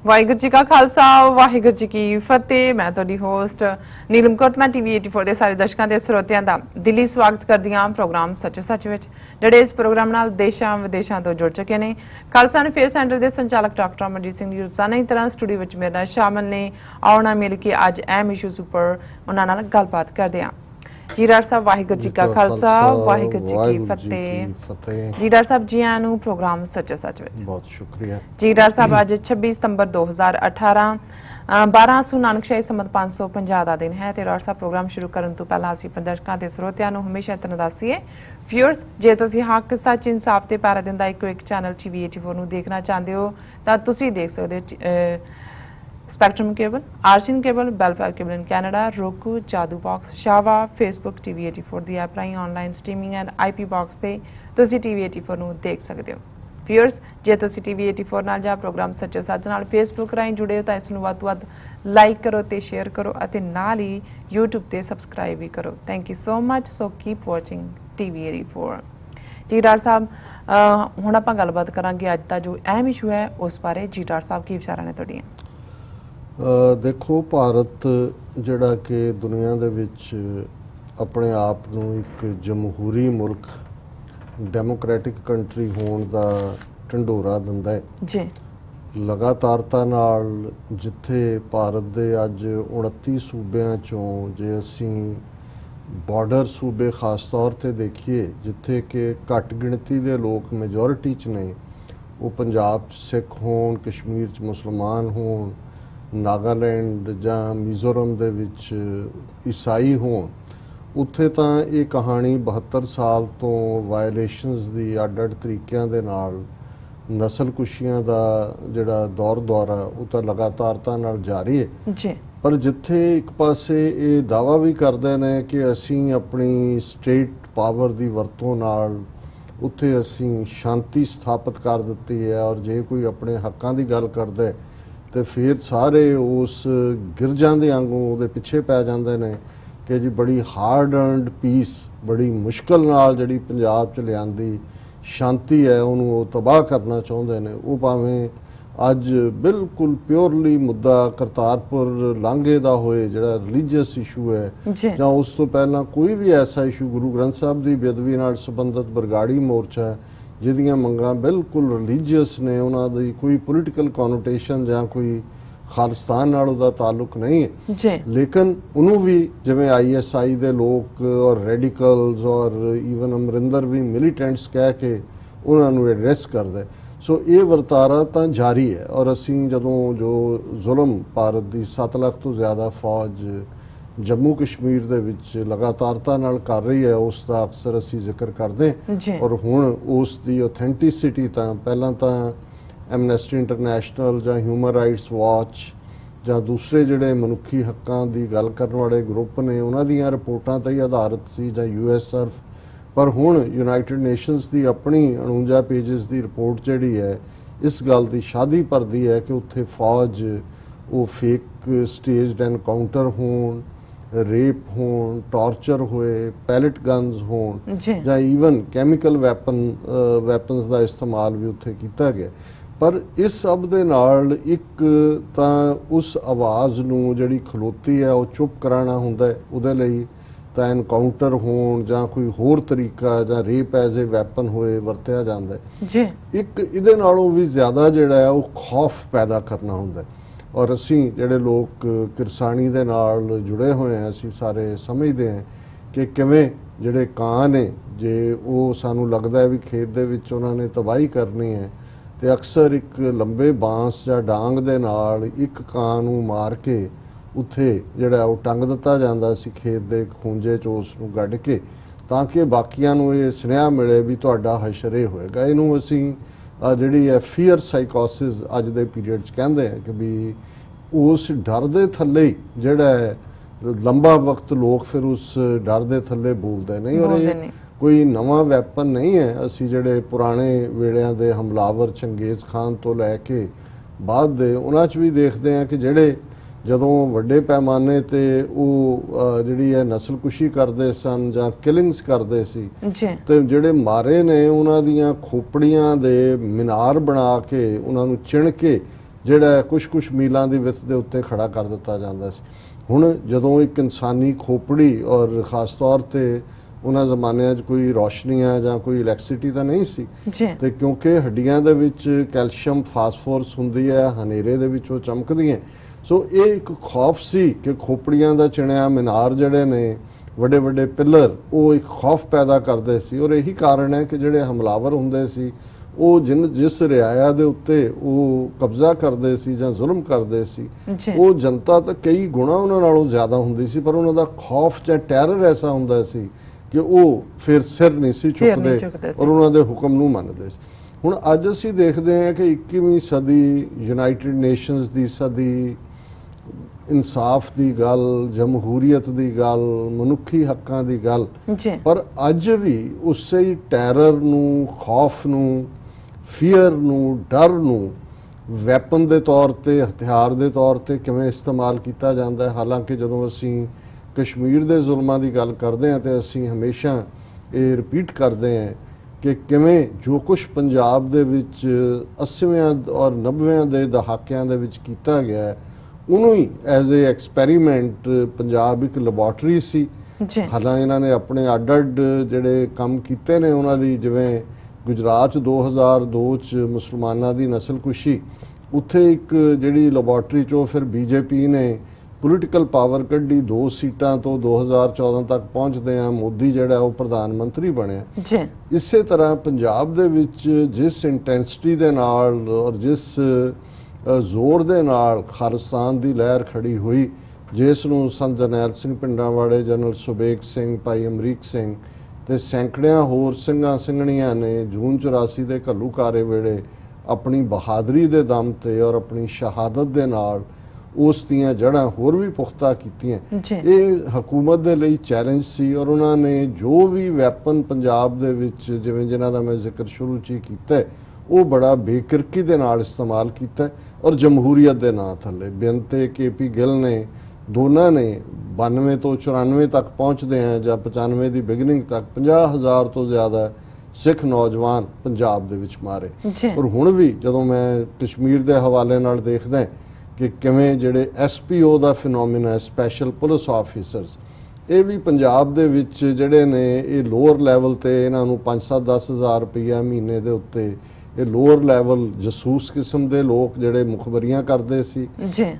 ਵਾਹਿਗੁਰੂ ਜੀ ਕਾ ਖਾਲਸਾ ਵਾਹਿਗੁਰੂ ਜੀ ਕੀ ਫਤਿਹ। ਮੈਂ ਤੁਹਾਡੀ ਹੋਸਟ ਨੀਲਮ ਕੌਰ। ਮੈਂ ਟੀਵੀ 84 ਦੇ ਸਾਰੇ ਦਰਸ਼ਕਾਂ ਤੇ ਸਰੋਤਿਆਂ ਦਾ ਦਿਲੀ ਸਵਾਗਤ ਕਰਦੀ ਹਾਂ ਪ੍ਰੋਗਰਾਮ ਸੱਚੋ ਸੱਚ ਵਿੱਚ, ਜਿਹੜੇ ਇਸ ਪ੍ਰੋਗਰਾਮ ਨਾਲ ਦੇਸ਼ਾਂ ਵਿਦੇਸ਼ਾਂ ਤੋਂ ਜੁੜ ਚੁੱਕੇ ਨੇ। ਖਾਲਸਾ ਅਫੇਅਰ ਸੈਂਟਰ ਦੇ ਸੰਚਾਲਕ ਡਾਕਟਰ ਅਮਰਜੀਤ ਸਿੰਘ ਜੀ ਰੋਜ਼ਾਨਾ ਦੀ ਤਰ੍ਹਾਂ ਸਟੂਡੀਓ ਵਿੱਚ ਮੇਰੇ ਨਾਲ ਸ਼ਾਮਲ ਨੇ। ਆਉਣਾ ਮਿਲ ਕੇ ਅੱਜ ਅਹਿਮ ਇਸ਼ੂਜ਼ ਉੱਪਰ ਉਹਨਾਂ ਨਾਲ ਗੱਲਬਾਤ ਕਰਦੇ ਹਾਂ। जी डॉक्टर साहब वाहिगुरू जी का खालसा वाहिगुरू जी की फतेह। जी डॉक्टर साहब जी आनू प्रोग्राम सचो सच विच बहुत शुक्रिया जी। डॉक्टर साहब अज 26 सितंबर 2018 1200 नानकशाही संमत 550 का दिन है। तो डॉक्टर साहब प्रोग्राम शुरू करने तो पहला असीं दर्शकों के स्रोतियां नूं हमेशा इतना दसीए व्यूअर्स, जे तुसीं हक सच इंसाफ ते पैरा दिन दा इको एक चैनल TV 84 नूं देखना चाहते हो तो तुसीं देख सकते हो स्पैक्ट्रम केबल, आरसीन केबल, बेलफेयर cable in Canada, roku, Jadoo box, शावा, फेसबुक TV 84 दी ऐप राही online streaming and IP box से तुसीं TV 84 नूं देख सकते हो। व्यूअर्स, जे तुसीं TV 84 नाल जां प्रोग्राम सच्चो सच नाल फेसबुक राही जुड़े हो तो इस नूं वध तो वध लाइक करो ते शेयर करो अते नाल ही यूट्यूब ते सबसक्राइब भी करो। Thank you so much. So keep watching TV 84। जी डॉक्टर साहब हुण आपां गलबात करांगे अज दा जो अहम इशू है उस बारे। जी डॉक्टर साहब की विचारां ने तुहाडीआं? देखो, भारत जिहड़ा कि दुनिया दे विच अपने आप नूं एक जमहूरी मुल्क डेमोक्रेटिक कंट्री होण दा ढंडोरा दिंदा है जी। लगातारता नाल जिथे भारत दे अज 29 सूबियां चों जे असीं बॉर्डर सूबे खास तौर ते देखिए जिथे कि घट गिणती दे लोग मेजोरिटी च ने, वो पंजाब च सिख होण, कश्मीर च मुसलमान होण, नागालैंड जां मिज़ोरम दे विच ईसाई होण, उत्थे तां ये कहानी 72 साल तो वायलेशनस दी अड अड तरीकिਆਂ दे नाल नस्लकुशियां दा जिहड़ा दौर दौरा वो तां लगातारता नाल जारी है जी। पर जिथे एक पासे ये दावा भी करदे ने कि असीं अपनी स्टेट पावर दी वरतों नाल उत्थे असीं शांति स्थापित कर दित्ती है और जे कोई अपने हक्कां दी गल करदा है तो फिर सारे उस गिरजां दे आंगू उहदे पिछे पै जांदे ने कि जी बड़ी हार्ड अर्नड पीस बड़ी मुश्किल नाल जिहड़ी पंजाब च लिआंदी शांति है उहनूं तबाह करना चाहुंदे ने। वो भावें अज बिल्कुल प्योरली मुद्दा करतारपुर लांघे दा होए जिहड़ा रिलीजीअस इशू है जां उस तो पहलां कोई भी ऐसा इशू गुरु ग्रंथ साहब दी बेदबी नाल संबंधित बरगाड़ी मोर्चा है जिहदियां मंगां बिल्कुल रिलीजीअस ने, उन्हां दी कोई पोलिटिकल कॉनोटेशन जां कोई खालिस्तान नाल उहदा ताल्लुक नहीं है, लेकिन उन्हों भी जिवें ISI दे लोग और रेडिकल्स और ईवन अमरिंदर भी मिलीटेंट्स कह के उन्हां नूं एड्रैस करदे। सो ये वरतारा तां जारी है और असीं जदों जो जुल्म भारत दी 7 लाख तो ज़्यादा फौज जम्मू कश्मीर दे विच लगातारता नाल कर रही है उसका अक्सर असी जिक्र करते हैं और हुण उस दी ऑथेंटिसिटी तां पहलां तां एमनेस्टी इंटरनेशनल जां ह्यूमन राइट्स वॉच जां दूसरे जिहड़े मनुखी हक्कां दी गल करन वाले ग्रुप ने उन्हां दीयां रिपोर्टां ते ही आधारित सी जां US सर्फ, पर हुण यूनाइटेड नेशनस दी अपनी 49 पेजिस दी रिपोर्ट जिहड़ी है इस गल दी शादी भरदी है कि उत्थे फौज वो फेक स्टेज्ड एनकाउंटर होण, रेप होण, टॉर्चर होए, पैलेट गन्स होण जां ईवन कैमिकल वैपन्स का इस्तेमाल भी उत्थे कीता गया। पर इस सब दे नाल एक तां उस आवाज़ नूं जिहड़ी खलोती है वो चुप कराना हुंदा है, उहदे लई तां एनकाउंटर होण जां कोई होर तरीका जां रेप एज ए वैपन होए वरतिया जांदा है। एक इहदे नालों भी ज़्यादा जिहड़ा है वो खौफ पैदा करना हुंदा है और असीं जिहड़े लोग किरसानी दे नाल जुड़े होए हैं असीं सारे समझदे हैं कि किवें जिहड़े ਕਾਂ ने जे वो सानूं लगदा है भी खेत दे विच उन्हां ने तबाही करनी है तो अक्सर एक लंबे बांस जां डांग दे नाल एक ਕਾਂ नूं मार के उत्थे जिहड़ा वो टंग दित्ता जांदा सी खेत दे खूंजे चों उस नूं गड्ढ के तां कि बाकियां नूं ये सुनेहा मिले भी तुहाडा हशर इह होएगा। इहनूं असीं जिहड़ी है फीयर साइकोसिस अज दे पीरियड च कहंदे हैं कि भी उस डर दे थल्ले ही जिहड़ा है लंबा वक्त लोग फिर उस डर दे थल्ले बोलदे नहीं और ये कोई नवा वैपन नहीं है। असी जिहड़े पुराने वेलिਆਂ ਦੇ हमलावर चंगेज़ खान तो लैके बाद दे उन्हां च भी देखते हैं कि जिहड़े जदों वड्डे पैमाने ते ਉਹ ਜਿਹੜੀ ਹੈ ਨਸਲਕੁਸ਼ੀ ਕਰਦੇ ਸਨ ਜਾਂ ਕਿਲਿੰਗਸ ਕਰਦੇ ਸੀ ਤੇ ਜਿਹੜੇ ਮਾਰੇ ਨੇ ਉਹਨਾਂ ਦੀਆਂ ਖੋਪੜੀਆਂ ਦੇ ਮੀਨਾਰ ਬਣਾ ਕੇ ਉਹਨਾਂ ਨੂੰ ਚਿਣ ਕੇ ਜਿਹੜਾ ਕੁਛ ਮੀਲਾਂ ਦੀ ਵਿੱਥ ਦੇ ਉੱਤੇ ਖੜਾ ਕਰ ਦਿੱਤਾ ਜਾਂਦਾ ਸੀ। ਹੁਣ ਜਦੋਂ ਇੱਕ ਇਨਸਾਨੀ ਖੋਪੜੀ ਔਰ ਖਾਸ ਤੌਰ ਤੇ ਉਹਨਾਂ ਜ਼ਮਾਨਿਆਂ 'ਚ ਕੋਈ ਰੌਸ਼ਨੀਆਂ ਜਾਂ ਕੋਈ ਇਲੈਕਟ੍ਰਿਸਿਟੀ ਤਾਂ ਨਹੀਂ ਸੀ ਤੇ ਕਿਉਂਕਿ ਹੱਡੀਆਂ ਦੇ ਵਿੱਚ ਕੈਲਸ਼ੀਅਮ ਫਾਸਫੋਰਸ ਹੁੰਦੀ ਹੈ, ਹਨੇਰੇ ਦੇ ਵਿੱਚ ਉਹ ਚਮਕਦੀਆਂ। ਸੋ ਇਹ ਇੱਕ ਖੌਫ ਸੀ ਕਿ ਖੋਪੜੀਆਂ ਦਾ ਚਿਣਿਆ ਮੀਨਾਰ ਜਿਹੜੇ ਨੇ ਵੱਡੇ ਵੱਡੇ ਪਿੱਲਰ ਉਹ ਇੱਕ ਖੌਫ ਪੈਦਾ ਕਰਦੇ ਸੀ। ਔਰ ਇਹੀ ਕਾਰਨ ਹੈ ਕਿ ਜਿਹੜੇ ਹਮਲਾਵਰ ਹੁੰਦੇ ਸੀ ਉਹ ਜਿਸ ਰਿਆਇਆ ਦੇ ਉੱਤੇ ਉਹ ਕਬਜ਼ਾ ਕਰਦੇ ਸੀ ਜਾਂ ਜ਼ੁਲਮ ਕਰਦੇ ਸੀ ਉਹ ਜਨਤਾ ਤਾਂ ਕਈ ਗੁਣਾ ਉਹਨਾਂ ਨਾਲੋਂ ਜ਼ਿਆਦਾ ਹੁੰਦੀ ਸੀ, ਪਰ ਉਹਨਾਂ ਦਾ ਖੌਫ ਜਾਂ ਟੈਰਰ ਐਸਾ ਹੁੰਦਾ ਸੀ ਕਿ ਉਹ ਫਿਰ ਸਿਰ ਨਹੀਂ ਸੀ ਚੁੱਕਦੇ ਔਰ ਉਹਨਾਂ ਦੇ ਹੁਕਮ ਨੂੰ ਮੰਨਦੇ ਸੀ। ਹੁਣ ਅੱਜ ਅਸੀਂ ਦੇਖਦੇ ਹਾਂ ਕਿ 21ਵੀਂ ਸਦੀ ਯੂਨਾਈਟਿਡ ਨੇਸ਼ਨਸ ਦੀ ਸਦੀ, ਇਨਸਾਫ ਦੀ ਗੱਲ, ਜਮਹੂਰੀਅਤ ਦੀ ਗੱਲ, ਮਨੁੱਖੀ ਹੱਕਾਂ ਦੀ ਗੱਲ, ਪਰ ਅੱਜ ਵੀ ਉਸੇ ਹੀ ਟੈਰਰ ਨੂੰ, ਖੌਫ ਨੂੰ, ਫੀਅਰ ਨੂੰ, ਡਰ ਨੂੰ ਵੈਪਨ ਦੇ ਤੌਰ ਤੇ, ਹਥਿਆਰ ਦੇ ਤੌਰ ਤੇ ਕਿਵੇਂ ਇਸਤੇਮਾਲ ਕੀਤਾ ਜਾਂਦਾ ਹੈ। ਹਾਲਾਂਕਿ ਜਦੋਂ ਅਸੀਂ ਕਸ਼ਮੀਰ ਦੇ ਜ਼ੁਲਮਾਂ ਦੀ ਗੱਲ ਕਰਦੇ ਹਾਂ ਤੇ ਅਸੀਂ ਹਮੇਸ਼ਾ ਇਹ ਰਿਪੀਟ ਕਰਦੇ ਹਾਂ ਕਿ ਕਿਵੇਂ ਜੋ ਕੁਝ ਪੰਜਾਬ ਦੇ ਵਿੱਚ 80ਵਿਆਂ ਔਰ 90ਵਿਆਂ ਦੇ ਦਹਾਕਿਆਂ ਦੇ ਵਿੱਚ ਕੀਤਾ ਗਿਆ ਹੈ ਉਹਨੂੰ ਹੀ ਐਜ਼ ਏ ਐਕਸਪੈਰੀਮੈਂਟ ਪੰਜਾਬ ਇੱਕ ਲੈਬੋਰਟਰੀ ਸੀ। ਹਾਲਾਂਕਿ ਇਹਨਾਂ ਨੇ ਆਪਣੇ ਅੱਡ-ਅੱਡ ਜਿਹੜੇ ਕੰਮ ਕੀਤੇ ਨੇ ਉਹਨਾਂ ਦੀ, ਜਿਵੇਂ ਗੁਜਰਾਤ 'ਚ 2002 'ਚ ਮੁਸਲਮਾਨਾਂ ਦੀ ਨਸਲਕੁਸ਼ੀ, ਉੱਥੇ ਇੱਕ ਜਿਹੜੀ ਲੈਬੋਰਟਰੀ 'ਚੋਂ ਫਿਰ ਬੀਜੇਪੀ ਨੇ ਪੋਲੀਟੀਕਲ ਪਾਵਰ ਕੱਢੀ, 2 ਸੀਟਾਂ ਤੋਂ 2014 ਤੱਕ ਪਹੁੰਚਦੇ ਆ ਮੋਦੀ ਜਿਹੜਾ ਉਹ ਪ੍ਰਧਾਨ ਮੰਤਰੀ ਬਣਿਆ। ਇਸੇ ਤਰ੍ਹਾਂ ਪੰਜਾਬ ਦੇ ਵਿੱਚ ਜਿਸ ਇੰਟੈਂਸਿਟੀ ਦੇ ਨਾਲ ਔਰ ਜਿਸ ਜ਼ੋਰ ਦੇ ਨਾਲ ਖਾਲਿਸਤਾਨ ਦੀ ਲਹਿਰ ਖੜੀ ਹੋਈ, ਜਿਸ ਨੂੰ ਸੰਤ ਜਰਨੈਲ ਸਿੰਘ ਪਿੰਡਾਂਵਾਲੇ, ਜਨਰਲ ਸੁਬੇਗ ਸਿੰਘ, ਭਾਈ ਅਮਰੀਕ ਸਿੰਘ ਤੇ ਸੈਂਕੜਿਆਂ ਹੋਰ ਸਿੰਘਾਂ ਸਿੰਘਣੀਆਂ ਨੇ ਜੂਨ 84 ਦੇ ਘੱਲੂਘਾਰੇ ਵੇਲੇ ਆਪਣੀ ਬਹਾਦਰੀ ਦੇ ਦਮ ਤੇ ਔਰ ਆਪਣੀ ਸ਼ਹਾਦਤ ਦੇ ਨਾਲ ਉਸ ਦੀਆਂ ਜੜ੍ਹਾਂ ਹੋਰ ਵੀ ਪੁਖਤਾ ਕੀਤੀਆਂ। ਇਹ ਹਕੂਮਤ ਦੇ ਲਈ ਚੈਲੰਜ ਸੀ ਔਰ ਉਹਨਾਂ ਨੇ ਜੋ ਵੀ ਵੈਪਨ ਪੰਜਾਬ ਦੇ ਵਿੱਚ, ਜਿਵੇਂ ਜਿਨ੍ਹਾਂ ਦਾ ਮੈਂ ਜ਼ਿਕਰ ਸ਼ੁਰੂ 'ਚ ਹੀ ਕੀਤਾ, ਉਹ ਬੜਾ ਬੇਕਿਰਕੀ ਦੇ ਨਾਲ ਇਸਤੇਮਾਲ ਕੀਤਾ ਔਰ ਜਮਹੂਰੀਅਤ ਦੇ ਨਾਂ ਥੱਲੇ ਬੇਨਤੇ KP ਗਿੱਲ ਨੇ, ਦੋਨਾਂ ਨੇ 92 ਤੋਂ 94 ਤੱਕ ਪਹੁੰਚਦੇ ਆ ਜਾਂ 95 ਦੀ ਬਿਗਨਿੰਗ ਤੱਕ 50,000 ਤੋਂ ਜ਼ਿਆਦਾ ਸਿੱਖ ਨੌਜਵਾਨ ਪੰਜਾਬ ਦੇ ਵਿੱਚ ਮਾਰੇ। ਔਰ ਹੁਣ ਵੀ ਜਦੋਂ ਮੈਂ ਕਸ਼ਮੀਰ ਦੇ ਹਵਾਲੇ ਨਾਲ ਦੇਖਦਾ ਕਿ ਕਿਵੇਂ ਜਿਹੜੇ SPO ਦਾ ਫਿਨੋਮੀਨਾ, ਸਪੈਸ਼ਲ ਪੁਲਿਸ ਆਫੀਸਰਸ, ਇਹ ਵੀ ਪੰਜਾਬ ਦੇ ਵਿੱਚ ਜਿਹੜੇ ਨੇ ਇਹ ਲੋਅਰ ਲੈਵਲ ਤੇ ਇਹਨਾਂ ਨੂੰ 5-10 ਹਜ਼ਾਰ ਰੁਪਈਆ ਮਹੀਨੇ ਦੇ ਉੱਤੇ ਇਹ ਲੋਅਰ ਲੈਵਲ ਜਸੂਸ ਕਿਸਮ ਦੇ ਲੋਕ ਜਿਹੜੇ ਮੁਖਬਰੀਆਂ ਕਰਦੇ ਸੀ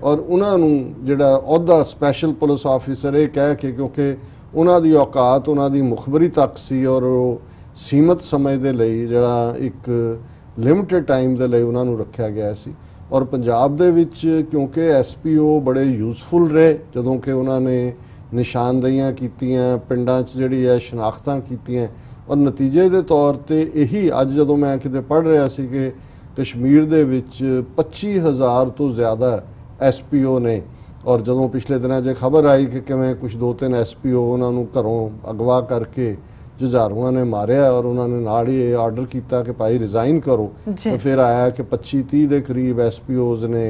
ਔਰ ਉਹਨਾਂ ਨੂੰ ਜਿਹੜਾ ਅਹੁਦਾ ਸਪੈਸ਼ਲ ਪੁਲਿਸ ਆਫੀਸਰ ਇਹ ਕਹਿ ਕੇ, ਕਿਉਂਕਿ ਉਹਨਾਂ ਦੀ ਔਕਾਤ ਉਹਨਾਂ ਦੀ ਮੁਖਬਰੀ ਤੱਕ ਸੀ ਔਰ ਉਹ ਸੀਮਤ ਸਮੇਂ ਦੇ ਲਈ ਜਿਹੜਾ ਇੱਕ ਲਿਮਿਟਡ ਟਾਈਮ ਦੇ ਲਈ ਉਹਨਾਂ ਨੂੰ ਰੱਖਿਆ ਗਿਆ ਸੀ। ਔਰ ਪੰਜਾਬ ਦੇ ਵਿੱਚ ਕਿਉਂਕਿ SPO ਬੜੇ ਯੂਜ਼ਫੁਲ ਰਹੇ ਜਦੋਂ ਕਿ ਉਹਨਾਂ ਨੇ ਨਿਸ਼ਾਨਦਹੀਆਂ ਕੀਤੀਆਂ, ਪਿੰਡਾਂ 'ਚ ਜਿਹੜੀ ਹੈ ਸ਼ਨਾਖਤਾਂ ਕੀਤੀਆਂ ਔਰ ਨਤੀਜੇ ਦੇ ਤੌਰ ਤੇ ਇਹੀ ਅੱਜ ਜਦੋਂ ਮੈਂ ਕਿਤੇ ਪੜ੍ਹ ਰਿਹਾ ਸੀ ਕਿ ਕਸ਼ਮੀਰ ਦੇ ਵਿੱਚ 25,000 ਤੋਂ ਜ਼ਿਆਦਾ SPO ਨੇ। ਔਰ ਜਦੋਂ ਪਿਛਲੇ ਦਿਨਾਂ 'ਚ ਖਬਰ ਆਈ ਕਿ ਕਿਵੇਂ ਕੁਝ 2-3 SPO ਉਹਨਾਂ ਨੂੰ ਘਰੋਂ ਅਗਵਾ ਕਰਕੇ ਜੁਝਾਰੂਆਂ ਨੇ ਮਾਰਿਆ ਔਰ ਉਹਨਾਂ ਨੇ ਨਾਲ ਹੀ ਇਹ ਆਰਡਰ ਕੀਤਾ ਕਿ ਭਾਈ ਰਿਜ਼ਾਈਨ ਕਰੋ, ਤੇ ਫਿਰ ਆਇਆ ਕਿ 25-30 ਦੇ ਕਰੀਬ SPOs ਨੇ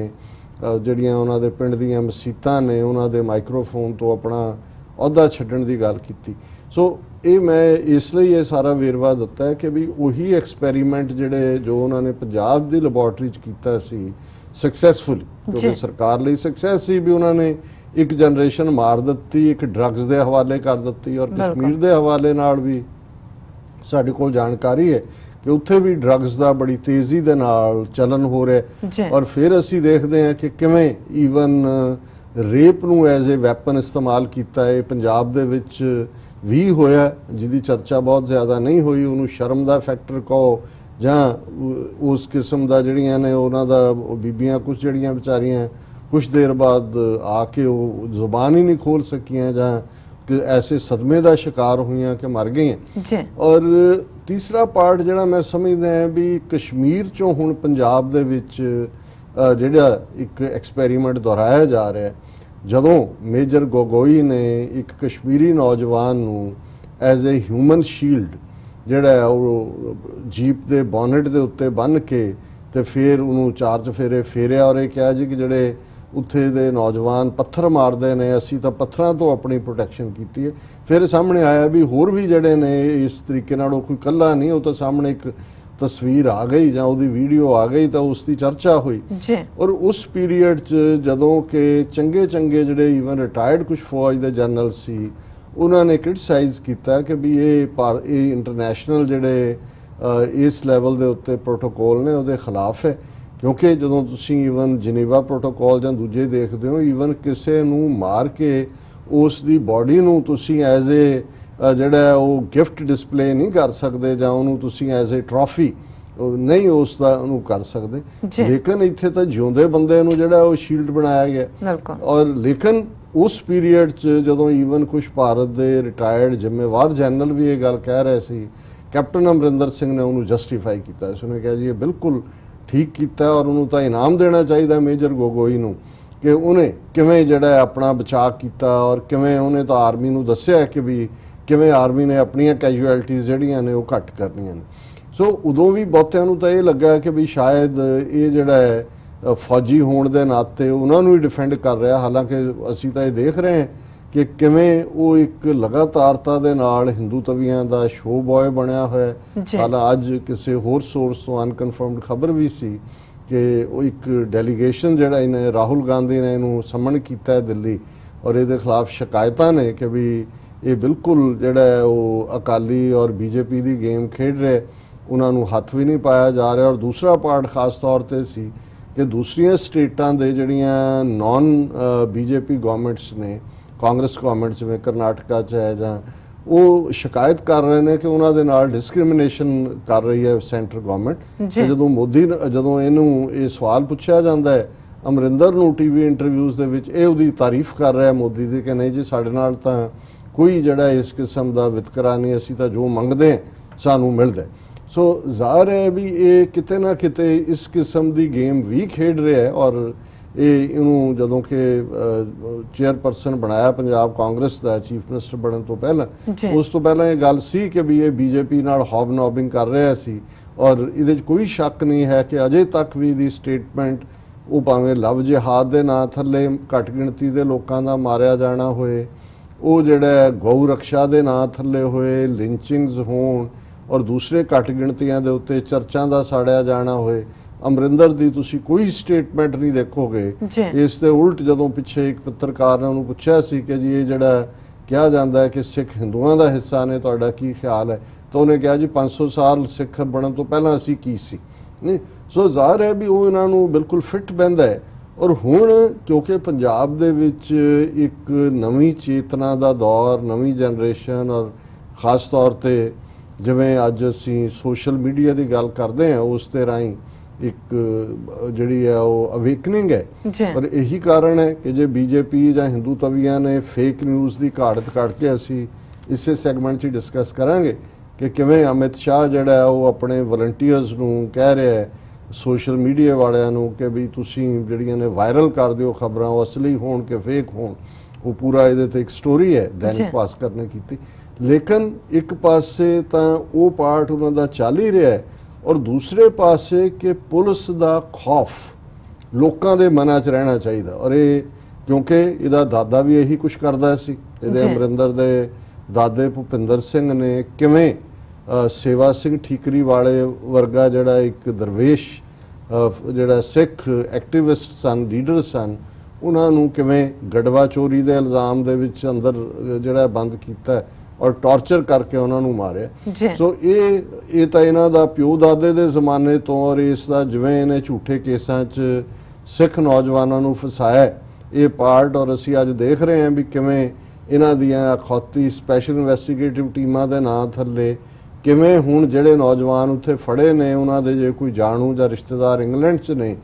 ਜਿਹੜੀਆਂ ਉਹਨਾਂ ਦੇ ਪਿੰਡ ਦੀਆਂ ਮਸੀਤਾਂ ਨੇ ਉਹਨਾਂ ਦੇ ਮਾਈਕਰੋਫੋਨ ਤੋਂ ਆਪਣਾ ਅਹੁਦਾ ਛੱਡਣ ਦੀ ਗੱਲ ਕੀਤੀ। ਸੋ ਇਹ ਮੈਂ ਇਸ ਲਈ ਇਹ ਸਾਰਾ ਵੇਰਵਾ ਦਿੱਤਾ ਹੈ ਕਿ ਵੀ ਉਹੀ ਐਕਸਪੈਰੀਮੈਂਟ ਜਿਹੜੇ ਜੋ ਉਹਨਾਂ ਨੇ ਪੰਜਾਬ ਦੀ ਲੈਬੋਰਟਰੀ 'ਚ ਕੀਤਾ ਸੀ ਸਕਸੈਸਫੁਲੀ, ਕਿਉਂਕਿ ਸਰਕਾਰ ਲਈ ਸਕਸੈਸ ਸੀ ਵੀ ਉਹਨਾਂ ਨੇ ਇੱਕ ਜਨਰੇਸ਼ਨ ਮਾਰ ਦਿੱਤੀ, ਇੱਕ ਡਰੱਗਸ ਦੇ ਹਵਾਲੇ ਕਰ ਦਿੱਤੀ। ਔਰ ਕਸ਼ਮੀਰ ਦੇ ਹਵਾਲੇ ਨਾਲ ਵੀ ਸਾਡੇ ਕੋਲ ਜਾਣਕਾਰੀ ਹੈ ਕਿ ਉੱਥੇ ਵੀ ਡਰੱਗਸ ਦਾ ਬੜੀ ਤੇਜ਼ੀ ਦੇ ਨਾਲ ਚਲਨ ਹੋ ਰਿਹਾ ਔਰ ਫਿਰ ਅਸੀਂ ਦੇਖਦੇ ਹਾਂ ਕਿ ਕਿਵੇਂ ਈਵਨ ਰੇਪ ਨੂੰ ਐਜ਼ ਏ ਵੈਪਨ ਇਸਤੇਮਾਲ ਕੀਤਾ ਹੈ। ਪੰਜਾਬ ਦੇ ਵਿੱਚ ਵੀ ਹੋਇਆ, ਜਿਹਦੀ ਚਰਚਾ ਬਹੁਤ ਜ਼ਿਆਦਾ ਨਹੀਂ ਹੋਈ, ਉਹਨੂੰ ਸ਼ਰਮ ਦਾ ਫੈਕਟਰ ਕਹੋ ਜਾਂ ਉਸ ਕਿਸਮ ਦਾ ਜਿਹੜੀਆਂ ਨੇ ਉਹਨਾਂ ਦਾ ਬੀਬੀਆਂ ਕੁਝ ਜਿਹੜੀਆਂ ਵਿਚਾਰੀਆਂ ਕੁਝ ਦੇਰ ਬਾਅਦ ਆ ਕੇ ਉਹ ਜ਼ੁਬਾਨ ਹੀ ਨਹੀਂ ਖੋਲ ਸਕੀਆਂ ਜਾਂ ਕਿ ਐਸੇ ਸਦਮੇ ਦਾ ਸ਼ਿਕਾਰ ਹੋਈਆਂ ਕਿ ਮਰ ਗਈਆਂ। ਔਰ ਤੀਸਰਾ ਪਾਰਟ ਜਿਹੜਾ ਮੈਂ ਸਮਝਦਾ ਹੈ ਵੀ ਕਸ਼ਮੀਰ ਚੋਂ ਹੁਣ ਪੰਜਾਬ ਦੇ ਵਿੱਚ ਜਿਹੜਾ ਇੱਕ ਐਕਸਪੈਰੀਮੈਂਟ ਦੁਹਰਾਇਆ ਜਾ ਰਿਹਾ, ਜਦੋਂ ਮੇਜਰ ਗੋਗੋਈ ਨੇ ਇੱਕ ਕਸ਼ਮੀਰੀ ਨੌਜਵਾਨ ਨੂੰ ਐਜ਼ ਏ ਹਿਊਮਨ ਸ਼ੀਲਡ ਜਿਹੜਾ ਉਹ ਜੀਪ ਦੇ ਬੋਨਟ ਦੇ ਉੱਤੇ ਬੰਨ੍ਹ ਕੇ ਤੇ ਫਿਰ ਉਹਨੂੰ 4 ਚੁਫੇਰੇ ਫੇਰਿਆ ਔਰ ਇਹ ਕਿਹਾ ਜੀ ਕਿ ਜਿਹੜੇ ਉੱਥੇ ਦੇ ਨੌਜਵਾਨ ਪੱਥਰ ਮਾਰਦੇ ਨੇ ਅਸੀਂ ਤਾਂ ਪੱਥਰਾਂ ਤੋਂ ਆਪਣੀ ਪ੍ਰੋਟੈਕਸ਼ਨ ਕੀਤੀ ਹੈ। ਫਿਰ ਸਾਹਮਣੇ ਆਇਆ ਵੀ ਹੋਰ ਵੀ ਜਿਹੜੇ ਨੇ ਇਸ ਤਰੀਕੇ ਨਾਲ ਉਹ ਕੋਈ ਇਕੱਲਾ ਨਹੀਂ, ਉਹ ਤਾਂ ਸਾਹਮਣੇ ਇੱਕ ਤਸਵੀਰ ਆ ਗਈ ਜਾਂ ਉਹਦੀ ਵੀਡੀਓ ਆ ਗਈ ਤਾਂ ਉਸ ਦੀ ਚਰਚਾ ਹੋਈ ਜੀ। ਔਰ ਉਸ ਪੀਰੀਅਡ 'ਚ ਜਦੋਂ ਕਿ ਚੰਗੇ ਜਿਹੜੇ ਈਵਨ ਰਿਟਾਇਰਡ ਕੁਝ ਫੌਜ ਦੇ ਜਨਰਲ ਸੀ, ਉਹਨਾਂ ਨੇ ਕ੍ਰਿਟਿਸਾਈਜ਼ ਕੀਤਾ ਕਿ ਵੀ ਇਹ ਇੰਟਰਨੈਸ਼ਨਲ ਜਿਹੜੇ ਇਸ ਲੈਵਲ ਦੇ ਉੱਤੇ ਪ੍ਰੋਟੋਕੋਲ ਨੇ ਉਹਦੇ ਖਿਲਾਫ ਹੈ। ਕਿਉਂਕਿ ਜਦੋਂ ਤੁਸੀਂ ਈਵਨ ਜਨੀਵਾ ਪ੍ਰੋਟੋਕੋਲ ਜਾਂ ਦੂਜੇ ਦੇਖਦੇ ਹੋ, ਈਵਨ ਕਿਸੇ ਨੂੰ ਮਾਰ ਕੇ ਉਸ ਦੀ ਬਾਡੀ ਨੂੰ ਤੁਸੀਂ ਐਜ਼ ਜਿਹੜਾ ਉਹ ਗਿਫਟ ਡਿਸਪਲੇ ਨਹੀਂ ਕਰ ਸਕਦੇ ਜਾਂ ਉਹਨੂੰ ਤੁਸੀਂ ਐਜ਼ ਟਰਾਫੀ ਨਹੀਂ ਉਸ ਦਾ ਉਹਨੂੰ ਕਰ ਸਕਦੇ। ਲੇਕਿਨ ਇੱਥੇ ਤਾਂ ਜਿਉਂਦੇ ਬੰਦੇ ਨੂੰ ਜਿਹੜਾ ਉਹ ਸ਼ੀਲਡ ਬਣਾਇਆ ਗਿਆ। ਔਰ ਲੇਕਿਨ ਉਸ ਪੀਰੀਅਡ 'ਚ ਜਦੋਂ ਈਵਨ ਕੁਝ ਭਾਰਤ ਦੇ ਰਿਟਾਇਰਡ ਜ਼ਿੰਮੇਵਾਰ ਜਨਰਲ ਵੀ ਇਹ ਗੱਲ ਕਹਿ ਰਹੇ ਸੀ, ਕੈਪਟਨ ਅਮਰਿੰਦਰ ਸਿੰਘ ਨੇ ਉਹਨੂੰ ਜਸਟੀਫਾਈ ਕੀਤਾ। ਉਸਨੇ ਕਿਹਾ ਜੀ ਇਹ ਬਿਲਕੁਲ ਠੀਕ ਕੀਤਾ ਔਰ ਉਹਨੂੰ ਤਾਂ ਇਨਾਮ ਦੇਣਾ ਚਾਹੀਦਾ ਮੇਜਰ ਗੋਗੋਈ ਨੂੰ ਕਿ ਉਹਨੇ ਕਿਵੇਂ ਜਿਹੜਾ ਆਪਣਾ ਬਚਾਅ ਕੀਤਾ ਔਰ ਕਿਵੇਂ ਉਹਨੇ ਤਾਂ ਆਰਮੀ ਨੂੰ ਦੱਸਿਆ ਕਿ ਵੀ ਕਿਵੇਂ ਆਰਮੀ ਨੇ ਆਪਣੀਆਂ ਕੈਜੂਅਲਟੀਜ਼ ਜਿਹੜੀਆਂ ਨੇ ਉਹ ਘੱਟ ਕਰਨੀਆਂ ਨੇ। ਸੋ ਉਦੋਂ ਵੀ ਬਹੁਤਿਆਂ ਨੂੰ ਤਾਂ ਇਹ ਲੱਗਾ ਕਿ ਵੀ ਸ਼ਾਇਦ ਇਹ ਜਿਹੜਾ ਹੈ ਫੌਜੀ ਹੋਣ ਦੇ ਨਾਤੇ ਉਹਨਾਂ ਨੂੰ ਹੀ ਡਿਫੈਂਡ ਕਰ ਰਿਹਾ। ਹਾਲਾਂਕਿ ਅਸੀਂ ਤਾਂ ਇਹ ਦੇਖ ਰਹੇ ਹਾਂ ਕਿ ਕਿਵੇਂ ਉਹ ਇੱਕ ਲਗਾਤਾਰਤਾ ਦੇ ਨਾਲ ਹਿੰਦੂ ਤਵੀਆਂ ਦਾ ਸ਼ੋਅ ਬॉय ਬਣਿਆ ਹੋਇਆ। ਹਾਲਾਂ ਅੱਜ ਕਿਸੇ ਹੋਰ ਸੋਰਸ ਤੋਂ ਅਨਕਨਫਰਮਡ ਖਬਰ ਵੀ ਸੀ ਕਿ ਉਹ ਇੱਕ ਡੈਲੀਗੇਸ਼ਨ ਜਿਹੜਾ ਇਹਨੇ ਰਾਹੁਲ ਗਾਂਧੀ ਨੇ ਇਹਨੂੰ ਸਮਨ ਕੀਤਾ ਹੈ ਦਿੱਲੀ ਔਰ ਇਹਦੇ ਖਿਲਾਫ ਸ਼ਿਕਾਇਤਾਂ ਨੇ ਕਿ ਵੀ ਇਹ ਬਿਲਕੁਲ ਜਿਹੜਾ ਉਹ ਅਕਾਲੀ ਔਰ ਬੀਜੇਪੀ ਦੀ ਗੇਮ ਖੇਡ ਰਿਹਾ, ਉਹਨਾਂ ਨੂੰ ਹੱਥ ਵੀ ਨਹੀਂ ਪਾਇਆ ਜਾ ਰਿਹਾ। ਔਰ ਦੂਸਰਾ ਪਾਰਟ ਖਾਸ ਤੌਰ ਤੇ ਸੀ ਕਿ ਦੂਸਰੀਆਂ ਸਟੇਟਾਂ ਦੇ ਜਿਹੜੀਆਂ ਨਾਨ ਬੀਜੇਪੀ ਗਵਰਨਮੈਂਟਸ ਨੇ, ਕਾਂਗਰਸ ਗਵਰਨਮੈਂਟ ਜਿਵੇਂ ਕਰਨਾਟਕਾ 'ਚ ਹੈ ਜਾਂ ਉਹ ਸ਼ਿਕਾਇਤ ਕਰ ਰਹੇ ਨੇ ਕਿ ਉਹਨਾਂ ਦੇ ਨਾਲ ਡਿਸਕ੍ਰਿਮੀਨੇਸ਼ਨ ਕਰ ਰਹੀ ਹੈ ਸੈਂਟਰ ਗਵਰਨਮੈਂਟ। ਜਦੋਂ ਇਹਨੂੰ ਇਹ ਸਵਾਲ ਪੁੱਛਿਆ ਜਾਂਦਾ ਹੈ ਅਮਰਿੰਦਰ ਨੂੰ ਟੀਵੀ ਇੰਟਰਵਿਊਜ਼ ਦੇ ਵਿੱਚ, ਇਹ ਉਹਦੀ ਤਾਰੀਫ ਕਰ ਰਿਹਾ ਮੋਦੀ ਦੀ ਕਿ ਨਹੀਂ ਜੀ ਸਾਡੇ ਨਾਲ ਤਾਂ ਕੋਈ ਜਿਹੜਾ ਇਸ ਕਿਸਮ ਦਾ ਵਿਤਕਰਾ ਨਹੀਂ, ਅਸੀਂ ਤਾਂ ਜੋ ਮੰਗਦੇ ਸਾਨੂੰ ਮਿਲਦਾ। ਸੋ ਜ਼ਾਹਰ ਹੈ ਵੀ ਇਹ ਕਿਤੇ ਨਾ ਕਿਤੇ ਇਸ ਕਿਸਮ ਦੀ ਗੇਮ ਵੀ ਖੇਡ ਰਿਹਾ ਹੈ। ਔਰ ਇਹਨੂੰ ਜਦੋਂ ਕਿ ਚੇਅਰਪਰਸਨ ਬਣਾਇਆ ਪੰਜਾਬ ਕਾਂਗਰਸ ਦਾ ਚੀਫ ਮਿਨਿਸਟਰ ਬਣਨ ਤੋਂ ਪਹਿਲਾਂ, ਉਸ ਤੋਂ ਪਹਿਲਾਂ ਇਹ ਗੱਲ ਸੀ ਕਿ ਵੀ ਇਹ ਬੀਜੇਪੀ ਨਾਲ ਹੌਬਨੌਬਿੰਗ ਕਰ ਰਿਹਾ ਸੀ। ਔਰ ਇਹਦੇ 'ਚ ਕੋਈ ਸ਼ੱਕ ਨਹੀਂ ਹੈ ਕਿ ਅਜੇ ਤੱਕ ਵੀ ਦੀ ਸਟੇਟਮੈਂਟ ਉਹ ਭਾਵੇਂ ਲਵ ਜਿਹਾਦ ਦੇ ਨਾਂ ਥੱਲੇ ਘੱਟ ਗਿਣਤੀ ਦੇ ਲੋਕਾਂ ਦਾ ਮਾਰਿਆ ਜਾਣਾ ਹੋਏ, ਉਹ ਜਿਹੜਾ ਗਊ ਰਕਸ਼ਾ ਦੇ ਨਾਂ ਥੱਲੇ ਹੋਏ ਲਿੰਚਿੰਗਸ ਹੋਣ ਔਰ ਦੂਸਰੇ ਘੱਟ ਗਿਣਤੀਆਂ ਦੇ ਉੱਤੇ ਚਰਚਾਂ ਦਾ ਸਾੜਿਆ ਜਾਣਾ ਹੋਏ, ਅਮਰਿੰਦਰ ਦੀ ਤੁਸੀਂ ਕੋਈ ਸਟੇਟਮੈਂਟ ਨਹੀਂ ਦੇਖੋਗੇ। ਇਸ ਦੇ ਉਲਟ ਜਦੋਂ ਪਿੱਛੇ ਇੱਕ ਪੱਤਰਕਾਰ ਨੇ ਉਹਨੂੰ ਪੁੱਛਿਆ ਸੀ ਕਿ ਜੀ ਇਹ ਜਿਹੜਾ ਕਿਹਾ ਜਾਂਦਾ ਹੈ ਕਿ ਸਿੱਖ ਹਿੰਦੂਆਂ ਦਾ ਹਿੱਸਾ ਨੇ, ਤੁਹਾਡਾ ਕੀ ਖਿਆਲ ਹੈ, ਤਾਂ ਉਹਨੇ ਕਿਹਾ ਜੀ 500 ਸਾਲ ਸਿੱਖ ਬਣਨ ਤੋਂ ਪਹਿਲਾਂ ਅਸੀਂ ਕੀ ਸੀ। ਨਹੀਂ, ਸੋ ਜ਼ਾਹਰ ਹੈ ਵੀ ਉਹ ਇਹਨਾਂ ਨੂੰ ਬਿਲਕੁਲ ਫਿੱਟ ਬਹਿੰਦਾ ਹੈ। ਔਰ ਹੁਣ ਕਿਉਂਕਿ ਪੰਜਾਬ ਦੇ ਵਿੱਚ ਇੱਕ ਨਵੀਂ ਚੇਤਨਾ ਦਾ ਦੌਰ, ਨਵੀਂ ਜਨਰੇਸ਼ਨ ਔਰ ਖਾਸ ਤੌਰ ਤੇ ਜਿਵੇਂ ਅੱਜ ਅਸੀਂ ਸੋਸ਼ਲ ਮੀਡੀਆ ਦੀ ਗੱਲ ਕਰਦੇ ਹਾਂ ਉਸ ਦੇ ਰਾਹੀਂ ਇੱਕ ਜਿਹੜੀ ਹੈ ਉਹ ਅਵੇਕਨਿੰਗ ਹੈ। ਪਰ ਇਹੀ ਕਾਰਨ ਹੈ ਕਿ ਜੇ ਬੀਜੇਪੀ ਜਾਂ ਹਿੰਦੂ ਤਵੀਆਂ ਨੇ ਫੇਕ ਨਿਊਜ਼ ਦੀ ਘਾੜਤ ਕੱਢ ਕੇ, ਅਸੀਂ ਇਸੇ ਸੈਗਮੈਂਟ 'ਚ ਡਿਸਕਸ ਕਰਾਂਗੇ ਕਿ ਕਿਵੇਂ ਅਮਿਤ ਸ਼ਾਹ ਜਿਹੜਾ ਉਹ ਆਪਣੇ ਵਲੰਟੀਅਰਸ ਨੂੰ ਕਹਿ ਰਿਹਾ ਹੈ, ਸੋਸ਼ਲ ਮੀਡੀਆ ਵਾਲਿਆਂ ਨੂੰ ਕਿ ਵੀ ਤੁਸੀਂ ਜਿਹੜੀਆਂ ਨੇ ਵਾਇਰਲ ਕਰ ਦਿਓ ਖਬਰਾਂ, ਉਹ ਅਸਲੀ ਹੋਣ ਕਿ ਫੇਕ ਹੋਣ। ਉਹ ਪੂਰਾ ਇਹਦੇ ਤੇ ਇੱਕ ਸਟੋਰੀ ਹੈ ਦੈਨਿਕ ਭਾਸਕਰ ਨੇ ਕੀਤੀ। ਲੇਕਿਨ ਇੱਕ ਪਾਸੇ ਤਾਂ ਉਹ ਪਾਰਟ ਉਹਨਾਂ ਦਾ ਚੱਲ ਹੀ ਰਿਹਾ ਹੈ ਔਰ ਦੂਸਰੇ ਪਾਸੇ ਕਿ ਪੁਲਿਸ ਦਾ ਖੌਫ ਲੋਕਾਂ ਦੇ ਮਨਾਂ 'ਚ ਰਹਿਣਾ ਚਾਹੀਦਾ। ਔਰ ਇਹ ਕਿਉਂਕਿ ਇਹਦਾ ਦਾਦਾ ਵੀ ਇਹੀ ਕੁਝ ਕਰਦਾ ਸੀ, ਇਹਦੇ ਅਮਰਿੰਦਰ ਦੇ ਦਾਦੇ ਭੁਪਿੰਦਰ ਸਿੰਘ ਨੇ ਕਿਵੇਂ ਸੇਵਾ ਸਿੰਘ ਠੀਕਰੀ ਵਾਲੇ ਵਰਗਾ ਜਿਹੜਾ ਇੱਕ ਦਰਵੇਸ਼ ਜਿਹੜਾ ਸਿੱਖ ਐਕਟਿਵਿਸਟ ਸਨ, ਲੀਡਰ ਸਨ, ਉਹਨਾਂ ਨੂੰ ਕਿਵੇਂ ਗੜਵਾ ਚੋਰੀ ਦੇ ਇਲਜ਼ਾਮ ਦੇ ਵਿੱਚ ਅੰਦਰ ਜਿਹੜਾ ਬੰਦ ਕੀਤਾ ਔਰ ਟਾਰਚਰ ਕਰਕੇ ਉਹਨਾਂ ਨੂੰ ਮਾਰਿਆ। ਸੋ ਇਹ ਤਾਂ ਇਹਨਾਂ ਦਾ ਪਿਓ ਦਾਦੇ ਦੇ ਜ਼ਮਾਨੇ ਤੋਂ ਔਰ ਇਸ ਦਾ ਜਿਵੇਂ ਇਹਨੇ ਝੂਠੇ ਕੇਸਾਂ 'ਚ ਸਿੱਖ ਨੌਜਵਾਨਾਂ ਨੂੰ ਫਸਾਇਆ ਇਹ ਪਾਰਟ। ਔਰ ਅਸੀਂ ਅੱਜ ਦੇਖ ਰਹੇ ਹਾਂ ਵੀ ਕਿਵੇਂ ਇਹਨਾਂ ਦੀਆਂ ਅਖੌਤੀ ਸਪੈਸ਼ਲ ਇਨਵੈਸਟੀਗੇਟਿਵ ਟੀਮਾਂ ਦੇ ਨਾਂ ਥੱਲੇ ਕਿਵੇਂ ਹੁਣ ਜਿਹੜੇ ਨੌਜਵਾਨ ਉੱਥੇ ਫੜੇ ਨੇ ਉਹਨਾਂ ਦੇ ਜੇ ਕੋਈ ਜਾਣੂ ਜਾਂ ਰਿਸ਼ਤੇਦਾਰ ਇੰਗਲੈਂਡ 'ਚ ਨੇ,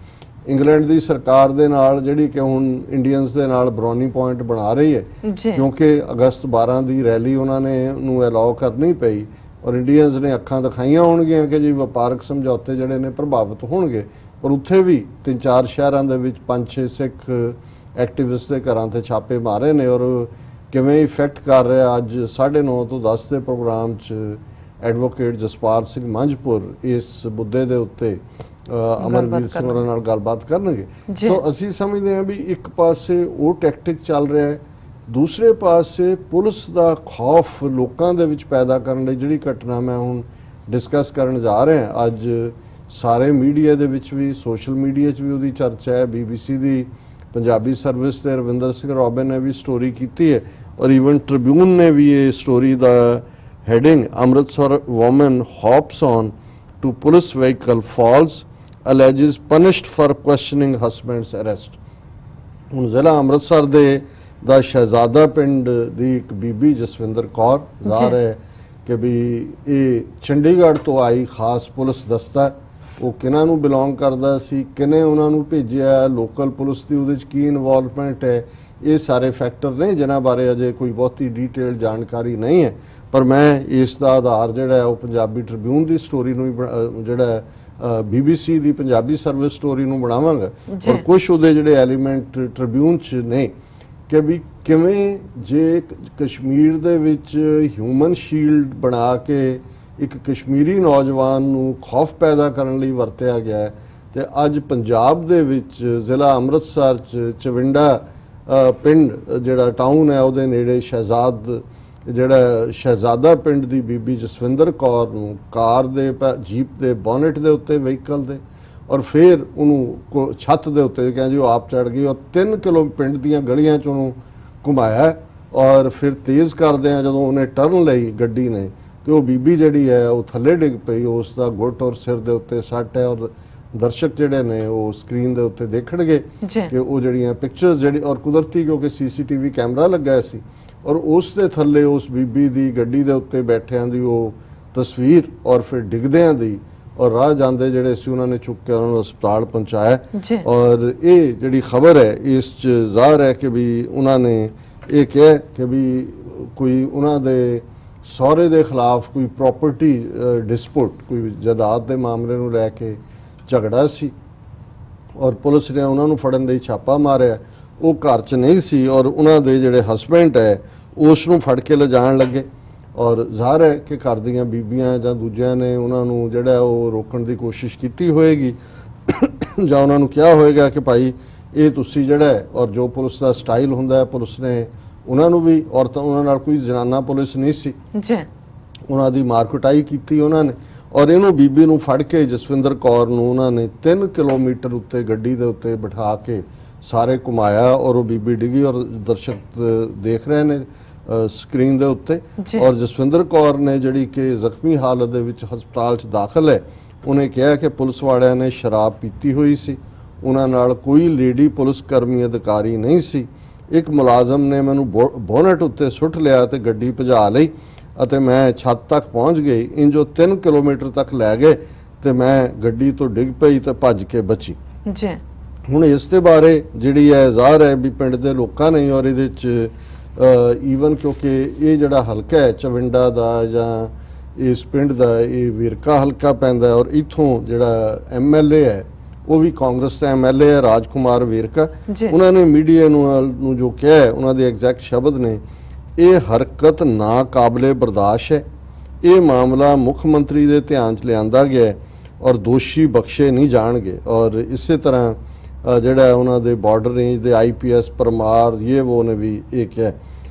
ਇੰਗਲੈਂਡ ਦੀ ਸਰਕਾਰ ਦੇ ਨਾਲ ਜਿਹੜੀ ਕਿ ਹੁਣ ਇੰਡੀਅਨਸ ਦੇ ਨਾਲ ਬਰੌਨੀ ਪੁਆਇੰਟ ਬਣਾ ਰਹੀ ਹੈ ਕਿਉਂਕਿ ਅਗਸਤ 12 ਦੀ ਰੈਲੀ ਉਹਨਾਂ ਨੇ ਨੂੰ ਅਲਾਉ ਕਰਨੀ ਪਈ ਔਰ ਇੰਡੀਅਨਸ ਨੇ ਅੱਖਾਂ ਦਿਖਾਈਆਂ ਹੋਣਗੀਆਂ ਕਿ ਜੀ ਵਪਾਰਕ ਸਮਝੌਤੇ ਜਿਹੜੇ ਨੇ ਪ੍ਰਭਾਵਿਤ ਹੋਣਗੇ। ਪਰ ਉੱਥੇ ਵੀ 3-4 ਸ਼ਹਿਰਾਂ ਦੇ ਵਿੱਚ 5-6 ਸਿੱਖ ਐਕਟਿਵਿਸਟ ਦੇ ਘਰਾਂ ਤੇ ਛਾਪੇ ਮਾਰੇ ਨੇ ਔਰ ਕਿਵੇਂ ਇਫੈਕਟ ਕਰ ਰਿਹਾ। ਅੱਜ 9:30 ਤੋਂ 10 ਦੇ ਪ੍ਰੋਗਰਾਮ 'ਚ ਐਡਵੋਕੇਟ ਜਸਪਾਲ ਸਿੰਘ ਮੰਝਪੁਰ ਇਸ ਮੁੱਦੇ ਦੇ ਉੱਤੇ ਅਮਰਵੀਰ ਸਿੰਘ ਹੋਰਾਂ ਨਾਲ ਗੱਲਬਾਤ ਕਰਨਗੇ। ਤਾਂ ਅਸੀਂ ਸਮਝਦੇ ਹਾਂ ਵੀ ਇੱਕ ਪਾਸੇ ਉਹ ਟੈਕਟਿਕ ਚੱਲ ਰਿਹਾ ਹੈ, ਦੂਸਰੇ ਪਾਸੇ ਪੁਲਿਸ ਦਾ ਖੌਫ ਲੋਕਾਂ ਦੇ ਵਿੱਚ ਪੈਦਾ ਕਰਨ ਲਈ ਜਿਹੜੀ ਘਟਨਾ ਮੈਂ ਹੁਣ ਡਿਸਕਸ ਕਰਨ ਜਾ ਰਹੇ ਹਾਂ। ਅੱਜ ਸਾਰੇ ਮੀਡੀਆ ਦੇ ਵਿੱਚ ਵੀ, ਸੋਸ਼ਲ ਮੀਡੀਆ 'ਚ ਵੀ ਉਹਦੀ ਚਰਚਾ ਹੈ। BBC ਦੀ ਪੰਜਾਬੀ ਸਰਵਿਸ ਤੇ ਰਵਿੰਦਰ ਸਿੰਘ ਰੋਬਿਨ ਨੇ ਵੀ ਸਟੋਰੀ ਕੀਤੀ ਹੈ, ਔਰ ਈਵਨ ਟ੍ਰਿਬਿਊਨ ਨੇ ਵੀ ਇਹ ਸਟੋਰੀ ਦਾ heading Amritsar woman hops on to police vehicle falls alleges punished for questioning husband's arrest. ਹੁਣ ਜ਼ਿਲ੍ਹਾ ਅੰਮ੍ਰਿਤਸਰ ਦੇ ਦਾ ਸ਼ਹਿਜ਼ਾਦਾ ਪਿੰਡ ਦੀ ਇੱਕ ਬੀਬੀ ਜਸਵਿੰਦਰ ਕੌਰ ਜ਼ਾਹਰ ਹੈ ਕਿ ਵੀ ਇਹ ਚੰਡੀਗੜ੍ਹ ਤੋਂ ਆਈ ਖਾਸ ਪੁਲਿਸ ਦਸਤਾ, ਉਹ ਕਿਹਨਾਂ ਨੂੰ ਬਿਲੋਂਗ ਕਰਦਾ ਸੀ, ਕਿਹਨੇ ਉਹਨਾਂ ਨੂੰ ਭੇਜਿਆ, ਲੋਕਲ ਪੁਲਿਸ ਦੀ ਉਹਦੇ 'ਚ ਕੀ ਇਨਵੋਲਵਮੈਂਟ ਹੈ, ਇਹ ਸਾਰੇ ਫੈਕਟਰ ਨੇ ਜਿਨ੍ਹਾਂ ਬਾਰੇ ਅਜੇ ਕੋਈ ਬਹੁਤੀ ਡੀਟੇਲ ਜਾਣਕਾਰੀ ਨਹੀਂ ਹੈ। ਪਰ ਮੈਂ ਇਸ ਦਾ ਆਧਾਰ ਜਿਹੜਾ ਹੈ ਉਹ ਪੰਜਾਬੀ ਟ੍ਰਿਬਿਊਨ ਦੀ ਸਟੋਰੀ ਨੂੰ ਜਿਹੜਾ BBC ਦੀ ਪੰਜਾਬੀ ਸਰਵਿਸ ਸਟੋਰੀ ਨੂੰ ਬਣਾਵਾਂਗਾ, ਔਰ ਕੁਝ ਉਹਦੇ ਜਿਹੜੇ ਐਲੀਮੈਂਟ ਟ੍ਰਿਬਿਊਨ 'ਚ ਨੇ ਕਿ ਵੀ ਕਿਵੇਂ ਜੇ ਕਸ਼ਮੀਰ ਦੇ ਵਿੱਚ ਹਿਊਮਨ ਸ਼ੀਲਡ ਬਣਾ ਕੇ ਇੱਕ ਕਸ਼ਮੀਰੀ ਨੌਜਵਾਨ ਨੂੰ ਖੌਫ ਪੈਦਾ ਕਰਨ ਲਈ ਵਰਤਿਆ ਗਿਆ ਹੈ, ਤੇ ਅੱਜ ਪੰਜਾਬ ਦੇ ਵਿੱਚ ਜ਼ਿਲ੍ਹਾ ਅੰਮ੍ਰਿਤਸਰ 'ਚ ਚਵਿੰਡਾ ਪਿੰਡ ਜਿਹੜਾ ਟਾਊਨ ਹੈ ਉਹਦੇ ਨੇੜੇ ਸ਼ਹਿਜ਼ਾਦਾ ਪਿੰਡ ਦੀ ਬੀਬੀ ਜਸਵਿੰਦਰ ਕੌਰ ਨੂੰ ਕਾਰ ਦੇ ਜੀਪ ਦੇ ਬੋਨਟ ਦੇ ਉੱਤੇ ਵਹੀਕਲ ਦੇ ਔਰ ਫਿਰ ਉਹਨੂੰ ਛੱਤ ਦੇ ਉੱਤੇ ਕਹਿੰਦੇ ਜੀ ਉਹ ਆਪ ਚੜ ਗਈ, ਔਰ 3 ਕਿਲੋ ਪਿੰਡ ਦੀਆਂ ਗਲੀਆਂ 'ਚ ਉਹਨੂੰ ਘੁਮਾਇਆ, ਔਰ ਫਿਰ ਤੇਜ਼ ਕਰਦਿਆਂ ਜਦੋਂ ਉਹਨੇ ਟਰਨ ਲਈ ਗੱਡੀ ਨੇ ਤੇ ਉਹ ਬੀਬੀ ਜਿਹੜੀ ਹੈ ਉਹ ਥੱਲੇ ਡਿੱਗ ਪਈ। ਉਸ ਦਾ ਗੁੱਟ ਔਰ ਸਿਰ ਦੇ ਉੱਤੇ ਸੱਟ ਹੈ, ਔਰ ਦਰਸ਼ਕ ਜਿਹੜੇ ਨੇ ਉਹ ਸਕਰੀਨ ਦੇ ਉੱਤੇ ਦੇਖਣਗੇ ਕਿ ਉਹ ਜਿਹੜੀਆਂ ਪਿਕਚਰਸ ਜਿਹੜੀ, ਔਰ ਕੁਦਰਤੀ ਕਿਉਂਕਿ CCTV ਕੈਮਰਾ ਲੱਗਾ ਸੀ, ਔਰ ਉਸ ਦੇ ਥੱਲੇ ਉਸ ਬੀਬੀ ਦੀ ਗੱਡੀ ਦੇ ਉੱਤੇ ਬੈਠਿਆਂ ਦੀ ਉਹ ਤਸਵੀਰ, ਔਰ ਫਿਰ ਡਿੱਗਦਿਆਂ ਦੀ, ਔਰ ਰਾਹ ਜਾਂਦੇ ਜਿਹੜੇ ਸੀ ਉਹਨਾਂ ਨੇ ਚੁੱਕ ਕੇ ਉਹਨਾਂ ਨੂੰ ਹਸਪਤਾਲ ਪਹੁੰਚਾਇਆ। ਔਰ ਇਹ ਜਿਹੜੀ ਖਬਰ ਹੈ ਇਸ 'ਚ ਜ਼ਾਹਰ ਹੈ ਕਿ ਵੀ ਉਹਨਾਂ ਨੇ ਇਹ ਕਿਹਾ ਕਿ ਵੀ ਕੋਈ ਉਹਨਾਂ ਦੇ ਸਹੁਰੇ ਦੇ ਖਿਲਾਫ ਕੋਈ ਪ੍ਰਾਪਰਟੀ ਡਿਸਪਿਊਟ, ਕੋਈ ਜਾਇਦਾਦ ਦੇ ਮਾਮਲੇ ਨੂੰ ਲੈ ਕੇ ਝਗੜਾ ਸੀ, ਔਰ ਪੁਲਿਸ ਨੇ ਉਹਨਾਂ ਨੂੰ ਫੜਨ ਲਈ ਛਾਪਾ ਮਾਰਿਆ। ਉਹ ਘਰ 'ਚ ਨਹੀਂ ਸੀ, ਔਰ ਉਹਨਾਂ ਦੇ ਜਿਹੜੇ ਹਸਬੈਂਡ ਹੈ ਉਸ ਨੂੰ ਫੜ ਕੇ ਲਿਜਾਣ ਲੱਗੇ, ਔਰ ਜ਼ਾਹਰ ਹੈ ਕਿ ਘਰ ਦੀਆਂ ਬੀਬੀਆਂ ਜਾਂ ਦੂਜਿਆਂ ਨੇ ਉਹਨਾਂ ਨੂੰ ਜਿਹੜਾ ਉਹ ਰੋਕਣ ਦੀ ਕੋਸ਼ਿਸ਼ ਕੀਤੀ ਹੋਏਗੀ ਜਾਂ ਉਹਨਾਂ ਨੂੰ ਕਿਹਾ ਹੋਏਗਾ ਕਿ ਭਾਈ ਇਹ ਤੁਸੀਂ ਜਿਹੜਾ ਹੈ, ਔਰ ਜੋ ਪੁਲਿਸ ਦਾ ਸਟਾਈਲ ਹੁੰਦਾ ਹੈ ਪੁਲਿਸ ਨੇ ਉਹਨਾਂ ਨੂੰ ਵੀ, ਔਰਤਾਂ ਉਹਨਾਂ ਨਾਲ ਕੋਈ ਜਨਾਨਾ ਪੁਲਿਸ ਨਹੀਂ ਸੀ ਜੀ, ਉਹਨਾਂ ਦੀ ਮਾਰ ਕੁਟਾਈ ਕੀਤੀ ਉਹਨਾਂ ਨੇ, ਔਰ ਇਹਨੂੰ ਬੀਬੀ ਨੂੰ ਫੜ ਕੇ ਜਸਵਿੰਦਰ ਕੌਰ ਨੂੰ ਉਹਨਾਂ ਨੇ 3 ਕਿਲੋਮੀਟਰ ਉੱਤੇ ਗੱਡੀ ਦੇ ਉੱਤੇ ਬਿਠਾ ਕੇ ਸਾਰੇ ਘੁਮਾਇਆ, ਔਰ ਉਹ ਬੀਬੀ ਡਿੱਗੀ, ਔਰ ਦਰਸ਼ਕ ਦੇਖ ਰਹੇ ਨੇ ਸਕਰੀਨ ਦੇ ਉੱਤੇ। ਔਰ ਜਸਵਿੰਦਰ ਕੌਰ ਨੇ ਜਿਹੜੀ ਕਿ ਜ਼ਖਮੀ ਹਾਲਤ ਦੇ ਵਿੱਚ ਹਸਪਤਾਲ 'ਚ ਦਾਖਲ ਹੈ, ਉਹਨੇ ਕਿਹਾ ਕਿ ਪੁਲਿਸ ਵਾਲਿਆਂ ਨੇ ਸ਼ਰਾਬ ਪੀਤੀ ਹੋਈ ਸੀ, ਉਹਨਾਂ ਨਾਲ ਕੋਈ ਲੇਡੀ ਪੁਲਿਸ ਕਰਮੀ ਅਧਿਕਾਰੀ ਨਹੀਂ ਸੀ। ਇੱਕ ਮੁਲਾਜ਼ਮ ਨੇ ਮੈਨੂੰ ਬੋਨਟ ਉੱਤੇ ਸੁੱਟ ਲਿਆ ਤੇ ਗੱਡੀ ਭਜਾ ਲਈ ਅਤੇ ਮੈਂ ਛੱਤ ਤੱਕ ਪਹੁੰਚ ਗਈ। ਇੰਜੋ 3 ਕਿਲੋਮੀਟਰ ਤੱਕ ਲੈ ਗਏ ਤੇ ਮੈਂ ਗੱਡੀ ਤੋਂ ਡਿੱਗ ਪਈ ਤੇ ਭੱਜ ਕੇ ਬਚੀ ਜੀ। ਹੁਣ ਇਸ ਦੇ ਬਾਰੇ ਜਿਹੜੀ ਹੈ ਜ਼ਾਹਰ ਹੈ ਵੀ ਪਿੰਡ ਦੇ ਲੋਕਾਂ ਨੇ, ਔਰ ਇਹਦੇ 'ਚ ਈਵਨ ਕਿਉਂਕਿ ਇਹ ਜਿਹੜਾ ਹਲਕਾ ਹੈ ਚਵਿੰਡਾ ਦਾ ਜਾਂ ਇਸ ਪਿੰਡ ਦਾ ਇਹ ਵੇਰਕਾ ਹਲਕਾ ਪੈਂਦਾ, ਔਰ ਇੱਥੋਂ ਜਿਹੜਾ MLA ਹੈ ਉਹ ਵੀ ਕਾਂਗਰਸ ਦਾ MLA ਹੈ ਰਾਜਕੁਮਾਰ ਵੇਰਕਾ। ਉਹਨਾਂ ਨੇ ਮੀਡੀਆ ਨੂੰ ਜੋ ਕਿਹਾ ਹੈ, ਉਹਨਾਂ ਦੇ ਐਗਜ਼ੈਕਟ ਸ਼ਬਦ ਨੇ, ਇਹ ਹਰਕਤ ਨਾ ਕਾਬਲੇ ਬਰਦਾਸ਼ਤ ਹੈ, ਇਹ ਮਾਮਲਾ ਮੁੱਖ ਮੰਤਰੀ ਦੇ ਧਿਆਨ 'ਚ ਲਿਆਂਦਾ ਗਿਆ ਔਰ ਦੋਸ਼ੀ ਬਖਸ਼ੇ ਨਹੀਂ ਜਾਣਗੇ। ਔਰ ਇਸੇ ਤਰ੍ਹਾਂ ਜਿਹੜਾ ਉਹਨਾਂ ਦੇ ਬਾਰਡਰ ਰੇਂਜ ਦੇ IPS ਪਰਮਾਰ ਉਹ ਨੇ ਵੀ ਇਹ ਕਿਹਾ।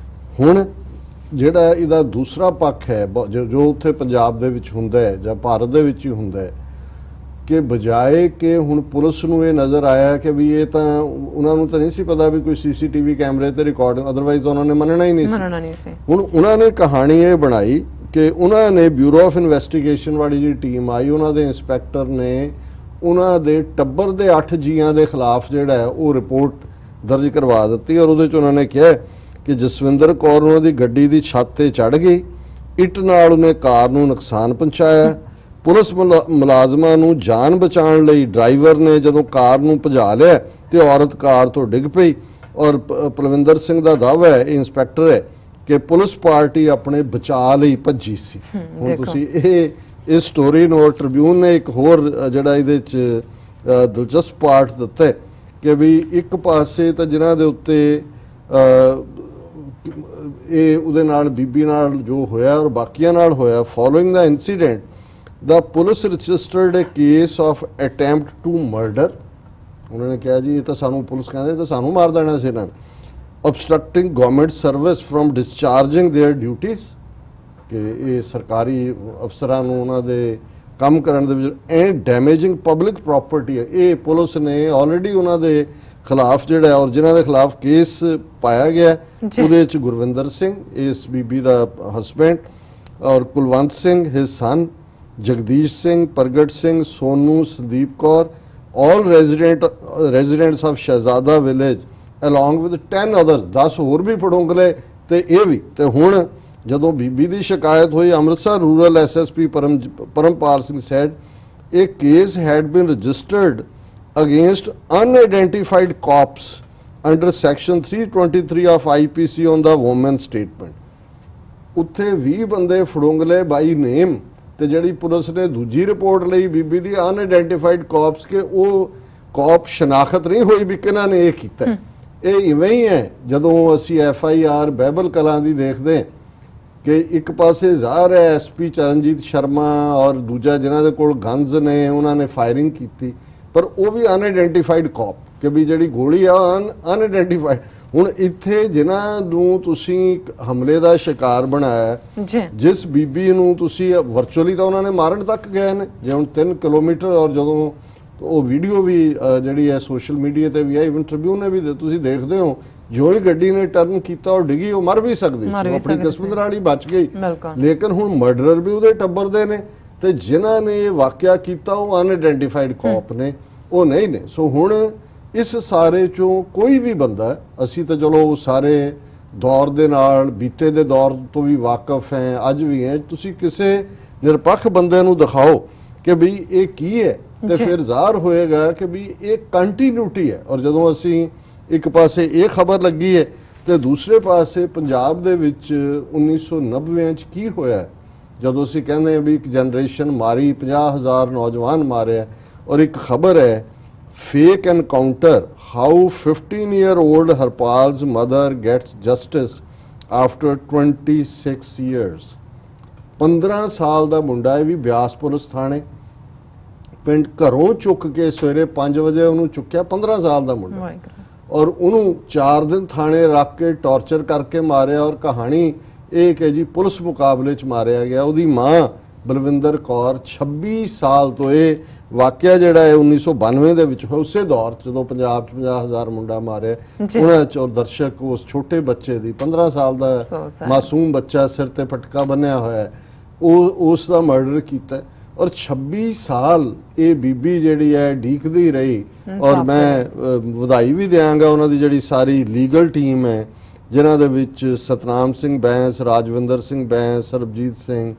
ਹੁਣ ਜਿਹੜਾ ਇਹਦਾ ਦੂਸਰਾ ਪੱਖ ਹੈ ਜੋ ਉੱਥੇ ਪੰਜਾਬ ਦੇ ਵਿੱਚ ਹੁੰਦਾ ਹੈ ਜਾਂ ਭਾਰਤ ਦੇ ਵਿੱਚ ਹੀ ਹੁੰਦਾ ਹੈ ਕਿ ਬਜਾਏ ਕਿ ਹੁਣ ਪੁਲਿਸ ਨੂੰ ਇਹ ਨਜ਼ਰ ਆਇਆ ਕਿ ਵੀ ਇਹ ਤਾਂ ਉਹਨਾਂ ਨੂੰ ਤਾਂ ਨਹੀਂ ਸੀ ਪਤਾ ਵੀ ਕੋਈ CCTV ਕੈਮਰੇ ਤੇ ਰਿਕਾਰਡਿੰਗ, ਅਦਰਵਾਈਜ਼ ਉਹਨਾਂ ਨੇ ਮੰਨਣਾ ਹੀ ਨਹੀਂ ਸੀ। ਹੁਣ ਉਹਨਾਂ ਨੇ ਕਹਾਣੀ ਇਹ ਬਣਾਈ ਕਿ ਉਹਨਾਂ ਨੇ ਬਿਊਰੋ ਆਫ ਇਨਵੈਸਟੀਗੇਸ਼ਨ ਵਾਲੀ ਜਿਹੜੀ ਟੀਮ ਆਈ, ਉਹਨਾਂ ਦੇ ਇੰਸਪੈਕਟਰ ਨੇ ਉਹਨਾਂ ਦੇ ਟੱਬਰ ਦੇ 8 ਜੀਆਂ ਦੇ ਖਿਲਾਫ ਜਿਹੜਾ ਹੈ ਉਹ ਰਿਪੋਰਟ ਦਰਜ ਕਰਵਾ ਦਿੱਤੀ, ਔਰ ਉਹਦੇ 'ਚ ਉਹਨਾਂ ਨੇ ਕਿਹਾ ਕਿ ਜਸਵਿੰਦਰ ਕੌਰ ਉਹਨਾਂ ਦੀ ਗੱਡੀ ਦੀ ਛੱਤ ਤੇ ਚੜ੍ਹ ਗਈ, ਇੱਟ ਨਾਲ ਉਹਨੇ ਕਾਰ ਨੂੰ ਨੁਕਸਾਨ ਪਹੁੰਚਾਇਆ। ਪੁਲਿਸ ਮੁਲਾਜ਼ਮਾਂ ਨੂੰ ਜਾਨ ਬਚਾਉਣ ਲਈ ਡਰਾਈਵਰ ਨੇ ਜਦੋਂ ਕਾਰ ਨੂੰ ਭਜਾ ਲਿਆ ਤੇ ਔਰਤ ਕਾਰ ਤੋਂ ਡਿੱਗ ਪਈ। ਔਰ ਪਲਵਿੰਦਰ ਸਿੰਘ ਦਾ ਦਾਅਵਾ ਹੈ, ਇਹ ਇੰਸਪੈਕਟਰ ਹੈ, ਕਿ ਪੁਲਿਸ ਪਾਰਟੀ ਆਪਣੇ ਬਚਾਅ ਲਈ ਭੱਜੀ ਸੀ। ਹੁਣ ਤੁਸੀਂ ਇਹ ਸਟੋਰੀ ਨੂੰ ਟ੍ਰਿਬਿਊਨ ਨੇ ਇੱਕ ਹੋਰ ਜਿਹੜਾ ਇਹਦੇ 'ਚ ਦਿਲਚਸਪ ਪਾਰਟ ਦਿੱਤਾ ਕਿ ਵੀ ਇੱਕ ਪਾਸੇ ਤਾਂ ਜਿਨ੍ਹਾਂ ਦੇ ਉੱਤੇ ਇਹ ਉਹਦੇ ਨਾਲ ਬੀਬੀ ਨਾਲ ਜੋ ਹੋਇਆ ਔਰ ਬਾਕੀਆਂ ਨਾਲ ਹੋਇਆ, following the incident the police registered a case of attempt to murder। ਉਹਨਾਂ ਨੇ ਕਿਹਾ ਜੀ ਇਹ ਤਾਂ ਸਾਨੂੰ ਪੁਲਿਸ ਕਹਿੰਦੇ ਤਾਂ ਸਾਨੂੰ ਮਾਰ ਦੇਣਾ ਸੀ ਇਹਨਾਂ ਨੇ। obstructing government service from discharging their duties, ਕਿ ਇਹ ਸਰਕਾਰੀ ਅਫਸਰਾਂ ਨੂੰ ਉਹਨਾਂ ਦੇ ਕੰਮ ਕਰਨ ਦੇ ਵਿੱਚ ਇਹ ਡੈਮੇਜਿੰਗ ਪਬਲਿਕ ਪ੍ਰਾਪਰਟੀ ਹੈ। ਇਹ ਪੁਲਿਸ ਨੇ ਆਲਰੇਡੀ ਉਹਨਾਂ ਦੇ ਖਿਲਾਫ ਜਿਹੜਾ ਔਰ ਜਿਨ੍ਹਾਂ ਦੇ ਖਿਲਾਫ ਕੇਸ ਪਾਇਆ ਗਿਆ ਉਹਦੇ ਵਿੱਚ ਗੁਰਵਿੰਦਰ ਸਿੰਘ ਇਸ ਬੀਬੀ ਦਾ ਹਸਬੈਂਡ ਔਰ ਕੁਲਵੰਤ ਸਿੰਘ ਹਿਸ ਸਨ, Jagdish Singh, Pargat Singh, Sonu, Sandeep Kaur, all residents of Shahzada village along with 10 others, 10 ਹੋਰ ਵੀ ਫੜੋਂਗਲੇ ਤੇ ਇਹ ਵੀ। ਤੇ ਹੁਣ ਜਦੋਂ ਬੀਬੀ ਦੀ ਸ਼ਿਕਾਇਤ ਹੋਈ Amritsar rural SSP Parampal Singh said a case had been registered against unidentified cops under section 323 of IPC on the woman statement। ਉੱਥੇ 20 ਬੰਦੇ ਫੜੋਂਗਲੇ ਬਾਈ ਨੇਮ ਤੇ ਜਿਹੜੀ ਪੁਲਿਸ ਨੇ ਦੂਜੀ ਰਿਪੋਰਟ ਲਈ ਬੀਬੀ ਦੀ ਅਨਆਇਡੈਂਟੀਫਾਈਡ ਕਾਪਸ ਕਿ ਉਹ ਕਾਪ ਸ਼ਨਾਖਤ ਨਹੀਂ ਹੋਈ ਵੀ ਕਿਹਨਾਂ ਨੇ ਇਹ ਕੀਤਾ। ਇਹ ਇਵੇਂ ਹੀ ਹੈ ਜਦੋਂ ਅਸੀਂ FIR ਬਹਿਬਲ ਕਲਾਂ ਦੀ ਦੇਖਦੇ ਕਿ ਇੱਕ ਪਾਸੇ ਜ਼ਾਹਰ ਹੈ ਐਸਪੀ ਚਰਨਜੀਤ ਸ਼ਰਮਾ ਔਰ ਦੂਜਾ ਜਿਨ੍ਹਾਂ ਦੇ ਕੋਲ ਗਨਜ਼ ਨੇ ਉਹਨਾਂ ਨੇ ਫਾਇਰਿੰਗ ਕੀਤੀ, ਪਰ ਉਹ ਵੀ ਅਨਆਇਡੈਂਟੀਫਾਈਡ ਕਾਪ ਕਿ ਵੀ ਜਿਹੜੀ ਗੋਲੀ ਆ ਅਨਆਇਡੈਂਟੀਫਾਈਡ। ਹੁਣ ਇੱਥੇ ਜਿਨ੍ਹਾਂ ਨੂੰ ਤੁਸੀਂ ਹਮਲੇ ਦਾ ਸ਼ਿਕਾਰ ਬਣਾਇਆ, ਜਿਸ ਬੀਬੀ ਨੂੰ ਤੁਸੀਂ ਵਰਚੁਅਲੀ ਤਾਂ ਉਹਨਾਂ ਨੇ ਮਾਰਨ ਤੱਕ ਗਏ ਨੇ, ਜੇ ਹੁਣ 3 ਕਿਲੋਮੀਟਰ ਔਰ ਜਦੋਂ ਉਹ ਵੀਡੀਓ ਵੀ ਜਿਹੜੀ ਹੈ ਸੋਸ਼ਲ ਮੀਡੀਆ ਤੇ ਵੀ ਹੈ, ਇਵਨ ਟ੍ਰਿਬਿਊਨ ਨੇ ਵੀ ਤੁਸੀਂ ਦੇਖਦੇ ਹੋ ਜੋ ਹੀ ਗੱਡੀ ਨੇ ਟਰਨ ਕੀਤਾ ਉਹ ਡਿੱਗੀ, ਉਹ ਮਰ ਵੀ ਸਕਦੀ ਸੀ, ਆਪਣੀ ਕਿਸਮਤ ਨਾਲ ਹੀ ਬਚ ਗਈ। ਲੇਕਿਨ ਹੁਣ ਮਰਡਰਰ ਵੀ ਉਹਦੇ ਟੱਬਰ ਦੇ ਨੇ ਤੇ ਜਿਨ੍ਹਾਂ ਨੇ ਇਹ ਵਾਕਿਆ ਕੀਤਾ ਉਹ ਅਨਆਇਡੈਂਟੀਫਾਈਡ ਕਾਪ ਨੇ, ਉਹ ਨਹੀਂ ਨੇ। ਸੋ ਹੁਣ ਇਸ ਸਾਰੇ ਚੋਂ ਕੋਈ ਵੀ ਬੰਦਾ, ਅਸੀਂ ਤਾਂ ਚਲੋ ਸਾਰੇ ਦੌਰ ਦੇ ਨਾਲ ਬੀਤੇ ਦੇ ਦੌਰ ਤੋਂ ਵੀ ਵਾਕਿਫ ਹੈ, ਅੱਜ ਵੀ ਹੈ, ਤੁਸੀਂ ਕਿਸੇ ਨਿਰਪੱਖ ਬੰਦੇ ਨੂੰ ਦਿਖਾਓ ਕਿ ਵੀ ਇਹ ਕੀ ਹੈ ਤੇ ਫਿਰ ਜ਼ਾਹਰ ਹੋਏਗਾ ਕਿ ਵੀ ਇਹ ਕੰਟੀਨਿਊਟੀ ਹੈ। ਔਰ ਜਦੋਂ ਅਸੀਂ ਇੱਕ ਪਾਸੇ ਇਹ ਖਬਰ ਲੱਗੀ ਹੈ ਤੇ ਦੂਸਰੇ ਪਾਸੇ ਪੰਜਾਬ ਦੇ ਵਿੱਚ 1990 ਚ ਕੀ ਹੋਇਆ, ਜਦੋਂ ਅਸੀਂ ਕਹਿੰਦੇ ਹਾਂ ਵੀ ਇੱਕ ਜਨਰੇਸ਼ਨ ਮਾਰੀ, 50,000 ਨੌਜਵਾਨ ਮਾਰਿਆ, ਔਰ ਇੱਕ ਖਬਰ ਹੈ fake encounter how 15-year-old Harpal's mother gets justice after 26 years। 15 ਸਾਲ ਦਾ ਮੁੰਡਾ ਹੈ ਵੀ ਬਿਆਸ ਪੁਲਿਸ ਥਾਣੇ ਪਿੰਡ ਘਰੋਂ ਚੁੱਕ ਕੇ ਸਵੇਰੇ 5 ਵਜੇ ਉਹਨੂੰ ਚੁੱਕਿਆ, 15 ਸਾਲ ਦਾ ਮੁੰਡਾ, ਔਰ ਉਹਨੂੰ 4 ਦਿਨ ਥਾਣੇ ਰੱਖ ਕੇ ਟੌਰਚਰ ਕਰਕੇ ਮਾਰਿਆ। ਔਰ ਕਹਾਣੀ ਇਹ ਕਿ ਜੀ ਪੁਲਿਸ ਮੁਕਾਬਲੇ 'ਚ ਮਾਰਿਆ ਗਿਆ। ਉਹਦੀ ਮਾਂ ਬਲਵਿੰਦਰ ਕੌਰ 26 ਸਾਲ ਤੋਂ ਇਹ ਵਾਕਿਆ ਜਿਹੜਾ ਹੈ 1992 ਦੇ ਵਿੱਚ ਹੋਇਆ, ਉਸੇ ਦੌਰ ਜਦੋਂ ਪੰਜਾਬ 'ਚ 50,000 ਮੁੰਡਾ ਮਾਰਿਆ, ਉਹਨਾਂ 'ਚ ਦਰਸ਼ਕ ਉਸ ਛੋਟੇ ਬੱਚੇ ਦੀ 15 ਸਾਲ ਦਾ ਮਾਸੂਮ ਬੱਚਾ ਸਿਰ ਤੇ ਫਟਕਾ ਬੰਨਿਆ ਹੋਇਆ, ਉਹ ਉਸ ਦਾ ਮਰਡਰ ਕੀਤਾ। ਔਰ 26 ਸਾਲ ਇਹ ਬੀਬੀ ਜਿਹੜੀ ਹੈ ਢੀਕਦੀ ਰਹੀ। ਔਰ ਮੈਂ ਵਧਾਈ ਵੀ ਦਿਆਂਗਾ ਉਹਨਾਂ ਦੀ ਜਿਹੜੀ ਸਾਰੀ ਲੀਗਲ ਟੀਮ ਹੈ, ਜਿਨ੍ਹਾਂ ਦੇ ਵਿੱਚ ਸਤਨਾਮ ਸਿੰਘ ਬੈਂਸ, ਰਾਜਵਿੰਦਰ ਸਿੰਘ ਬੈਂਸ, ਸਰਬਜੀਤ ਸਿੰਘ,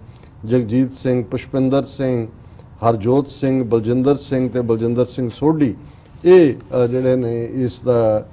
ਜਗਜੀਤ ਸਿੰਘ, ਪੁਸ਼ਪਿੰਦਰ ਸਿੰਘ, ਹਰਜੋਤ ਸਿੰਘ, ਬਲਜਿੰਦਰ ਸਿੰਘ ਤੇ ਬਲਜਿੰਦਰ ਸਿੰਘ ਸੋਢੀ, ਇਹ ਜਿਹੜੇ ਨੇ ਇਸ ਦਾ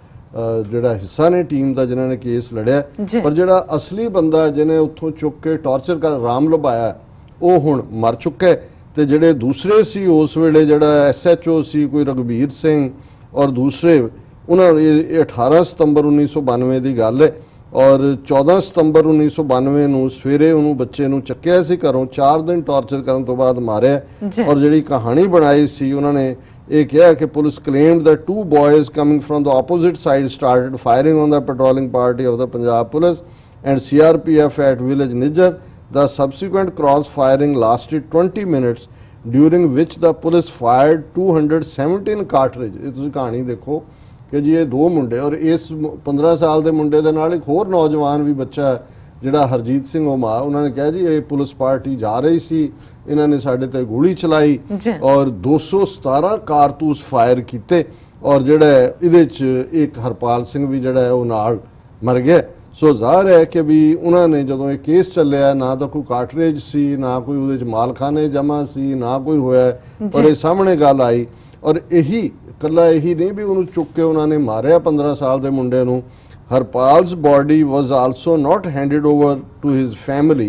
ਜਿਹੜਾ ਹਿੱਸਾ ਨੇ ਟੀਮ ਦਾ ਜਿਨ੍ਹਾਂ ਨੇ ਕੇਸ ਲੜਿਆ। ਪਰ ਜਿਹੜਾ ਅਸਲੀ ਬੰਦਾ ਜਿਹਨੇ ਉੱਥੋਂ ਚੁੱਕ ਕੇ ਟੌਰਚਰ ਕਰ ਰਾਮ ਲੁਭਾਇਆ, ਉਹ ਹੁਣ ਮਰ ਚੁੱਕਾ ਹੈ। ਤੇ ਜਿਹੜੇ ਦੂਸਰੇ ਸੀ ਉਸ ਵੇਲੇ ਜਿਹੜਾ SHO ਸੀ ਕੋਈ ਰਘਬੀਰ ਸਿੰਘ ਔਰ ਦੂਸਰੇ, ਉਹਨਾਂ ਇਹ 18 ਸਤੰਬਰ 1992 ਦੀ ਗੱਲ ਹੈ। ਔਰ 14 ਸਤੰਬਰ 1992 ਨੂੰ ਸਵੇਰੇ ਉਹਨੂੰ ਬੱਚੇ ਨੂੰ ਚੱਕਿਆ ਸੀ ਘਰੋਂ, 4 ਦਿਨ ਟੌਰਚਰ ਕਰਨ ਤੋਂ ਬਾਅਦ ਮਾਰਿਆ। ਔਰ ਜਿਹੜੀ ਕਹਾਣੀ ਬਣਾਈ ਸੀ ਉਹਨਾਂ ਨੇ ਇਹ ਕਿਹਾ ਕਿ police claimed that 2 boys coming from the opposite side started firing on the patrolling party of the Punjab Police and CRPF at village Nijjar। The subsequent cross firing lasted 20 minutes during which the police fired 217 cartridge। ਇਹ ਤੁਸੀਂ ਕਹਾਣੀ ਦੇਖੋ ਕਿ ਜੀ ਇਹ 2 ਮੁੰਡੇ ਔਰ ਇਸ 15 ਸਾਲ ਦੇ ਮੁੰਡੇ ਦੇ ਨਾਲ ਇੱਕ ਹੋਰ ਨੌਜਵਾਨ ਵੀ ਬੱਚਾ ਜਿਹੜਾ ਹਰਜੀਤ ਸਿੰਘ ਉਮਾ, ਉਹਨਾਂ ਨੇ ਕਿਹਾ ਜੀ ਇਹ ਪੁਲਿਸ ਪਾਰਟੀ ਜਾ ਰਹੀ ਸੀ, ਇਹਨਾਂ ਨੇ ਸਾਡੇ ਤੇ ਗੋਲੀ ਚਲਾਈ ਔਰ 217 ਕਾਰਤੂਸ ਫਾਇਰ ਕੀਤੇ। ਔਰ ਜਿਹੜਾ ਇਹਦੇ 'ਚ ਇੱਕ ਹਰਪਾਲ ਸਿੰਘ ਵੀ ਜਿਹੜਾ ਹੈ ਉਹ ਨਾਲ ਮਰ ਗਿਆ। ਸੋ ਜ਼ਾਹਰ ਹੈ ਕਿ ਵੀ ਉਹਨਾਂ ਨੇ ਜਦੋਂ ਇਹ ਕੇਸ ਚੱਲਿਆ, ਨਾ ਤਾਂ ਕੋਈ ਕਾਰਟਰੇਜ ਸੀ, ਨਾ ਕੋਈ ਉਹਦੇ 'ਚ ਮਾਲਖਾਨੇ ਜਮ੍ਹਾਂ ਸੀ, ਨਾ ਕੋਈ ਹੋਇਆ, ਔਰ ਇਹ ਸਾਹਮਣੇ ਗੱਲ ਆਈ। ਔਰ ਇਹੀ ਕੱਲਾ ਇਹੀ ਨਹੀਂ ਵੀ ਉਹਨੂੰ ਚੁੱਕ ਕੇ ਉਹਨਾਂ ਨੇ ਮਾਰਿਆ 15 ਸਾਲ ਦੇ ਮੁੰਡੇ ਨੂੰ। ਹਰਪਾਲ's body was also not handed over to his family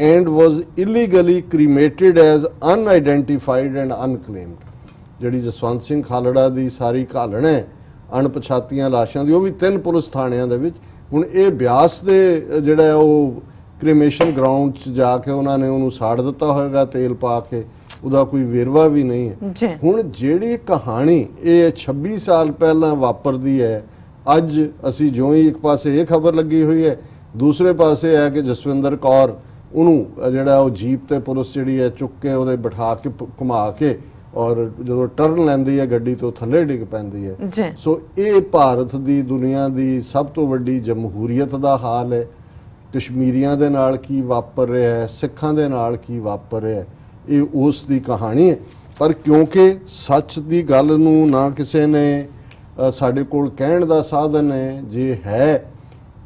and was illegally cremated as unidentified and unclaimed। ਜਿਹੜੀ ਜਸਵੰਤ ਸਿੰਘ ਖਾਲੜਾ ਦੀ ਸਾਰੀ ਘਾਲਣ ਹੈ ਅਣਪਛਾਤੀਆਂ ਲਾਸ਼ਾਂ ਦੀ, ਉਹ ਵੀ 3 ਪੁਲਿਸ ਥਾਣਿਆਂ ਦੇ ਵਿੱਚ। ਹੁਣ ਇਹ ਬਿਆਸ ਦੇ ਜਿਹੜਾ ਉਹ ਕ੍ਰੀਮੇਸ਼ਨ ਗਰਾਊਂਡ 'ਚ ਜਾ ਕੇ ਉਹਨਾਂ ਨੇ ਉਹਨੂੰ ਸਾੜ ਦਿੱਤਾ ਹੋਏਗਾ ਤੇਲ ਪਾ ਕੇ, ਉਹਦਾ ਕੋਈ ਵੇਰਵਾ ਵੀ ਨਹੀਂ ਹੈ। ਹੁਣ ਜਿਹੜੀ ਕਹਾਣੀ ਇਹ 26 ਸਾਲ ਪਹਿਲਾਂ ਵਾਪਰਦੀ ਹੈ, ਅੱਜ ਅਸੀਂ ਜਿਉਂ ਹੀ ਇੱਕ ਪਾਸੇ ਇਹ ਖਬਰ ਲੱਗੀ ਹੋਈ ਹੈ, ਦੂਸਰੇ ਪਾਸੇ ਹੈ ਕਿ ਜਸਵਿੰਦਰ ਕੌਰ ਉਹਨੂੰ ਜਿਹੜਾ ਉਹ ਜੀਪ ਤੇ ਪੁਲਿਸ ਜਿਹੜੀ ਹੈ ਚੁੱਕ ਕੇ ਉਹਦੇ ਬਿਠਾ ਕੇ ਘੁਮਾ ਕੇ ਔਰ ਜਦੋਂ ਟਰਨ ਲੈਂਦੀ ਹੈ ਗੱਡੀ ਤੋਂ ਥੱਲੇ ਡਿੱਗ ਪੈਂਦੀ ਹੈ। ਜੀ ਸੋ ਇਹ ਭਾਰਤ ਦੀ ਦੁਨੀਆ ਦੀ ਸਭ ਤੋਂ ਵੱਡੀ ਜਮਹੂਰੀਅਤ ਦਾ ਹਾਲ ਹੈ। ਕਸ਼ਮੀਰੀਆਂ ਦੇ ਨਾਲ ਕੀ ਵਾਪਰ ਰਿਹਾ ਹੈ, ਸਿੱਖਾਂ ਦੇ ਨਾਲ ਕੀ ਵਾਪਰ ਰਿਹਾ ਹੈ, ਇਹ ਉਸ ਦੀ ਕਹਾਣੀ ਹੈ। ਪਰ ਕਿਉਂਕਿ ਸੱਚ ਦੀ ਗੱਲ ਨੂੰ ਨਾ ਕਿਸੇ ਨੇ ਸਾਡੇ ਕੋਲ ਕਹਿਣ ਦਾ ਸਾਧਨ ਹੈ, ਜੇ ਹੈ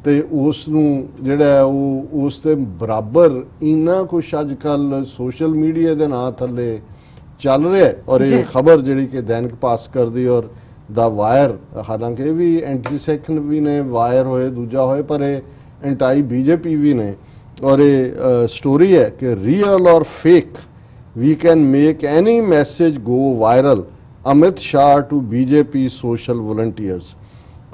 ਤੇ ਉਸ ਨੂੰ ਜਿਹੜਾ ਉਹ ਉਸ ਦੇ ਬਰਾਬਰ ਇੰਨਾ ਕੁਛ ਅੱਜ ਕੱਲ ਸੋਸ਼ਲ ਮੀਡੀਆ ਦੇ ਨਾਂ ਥੱਲੇ ਚੱਲ ਰਿਹਾ ਹੈ। ਔਰ ਇਹ ਖਬਰ ਜਿਹੜੀ ਕਿ ਦੈਨਿਕ ਭਾਸਕਰ ਦੀ ਔਰ ਦਾ ਵਾਇਰ, ਹਾਲਾਂਕਿ ਇਹ ਵੀ ਐਂਟੀ ਸੈਕਸ਼ਨ ਵੀ ਨੇ ਵਾਇਰ ਹੋਏ, ਦੂਜਾ ਹੋਏ, ਪਰ ਇਹ ਐਂਟਾਈ ਬੀਜੇਪੀ ਵੀ ਨੇ। ਔਰ ਇਹ ਸਟੋਰੀ ਹੈ ਕਿ real or fake we can make any message go viral, Amit Shah to BJP social volunteers.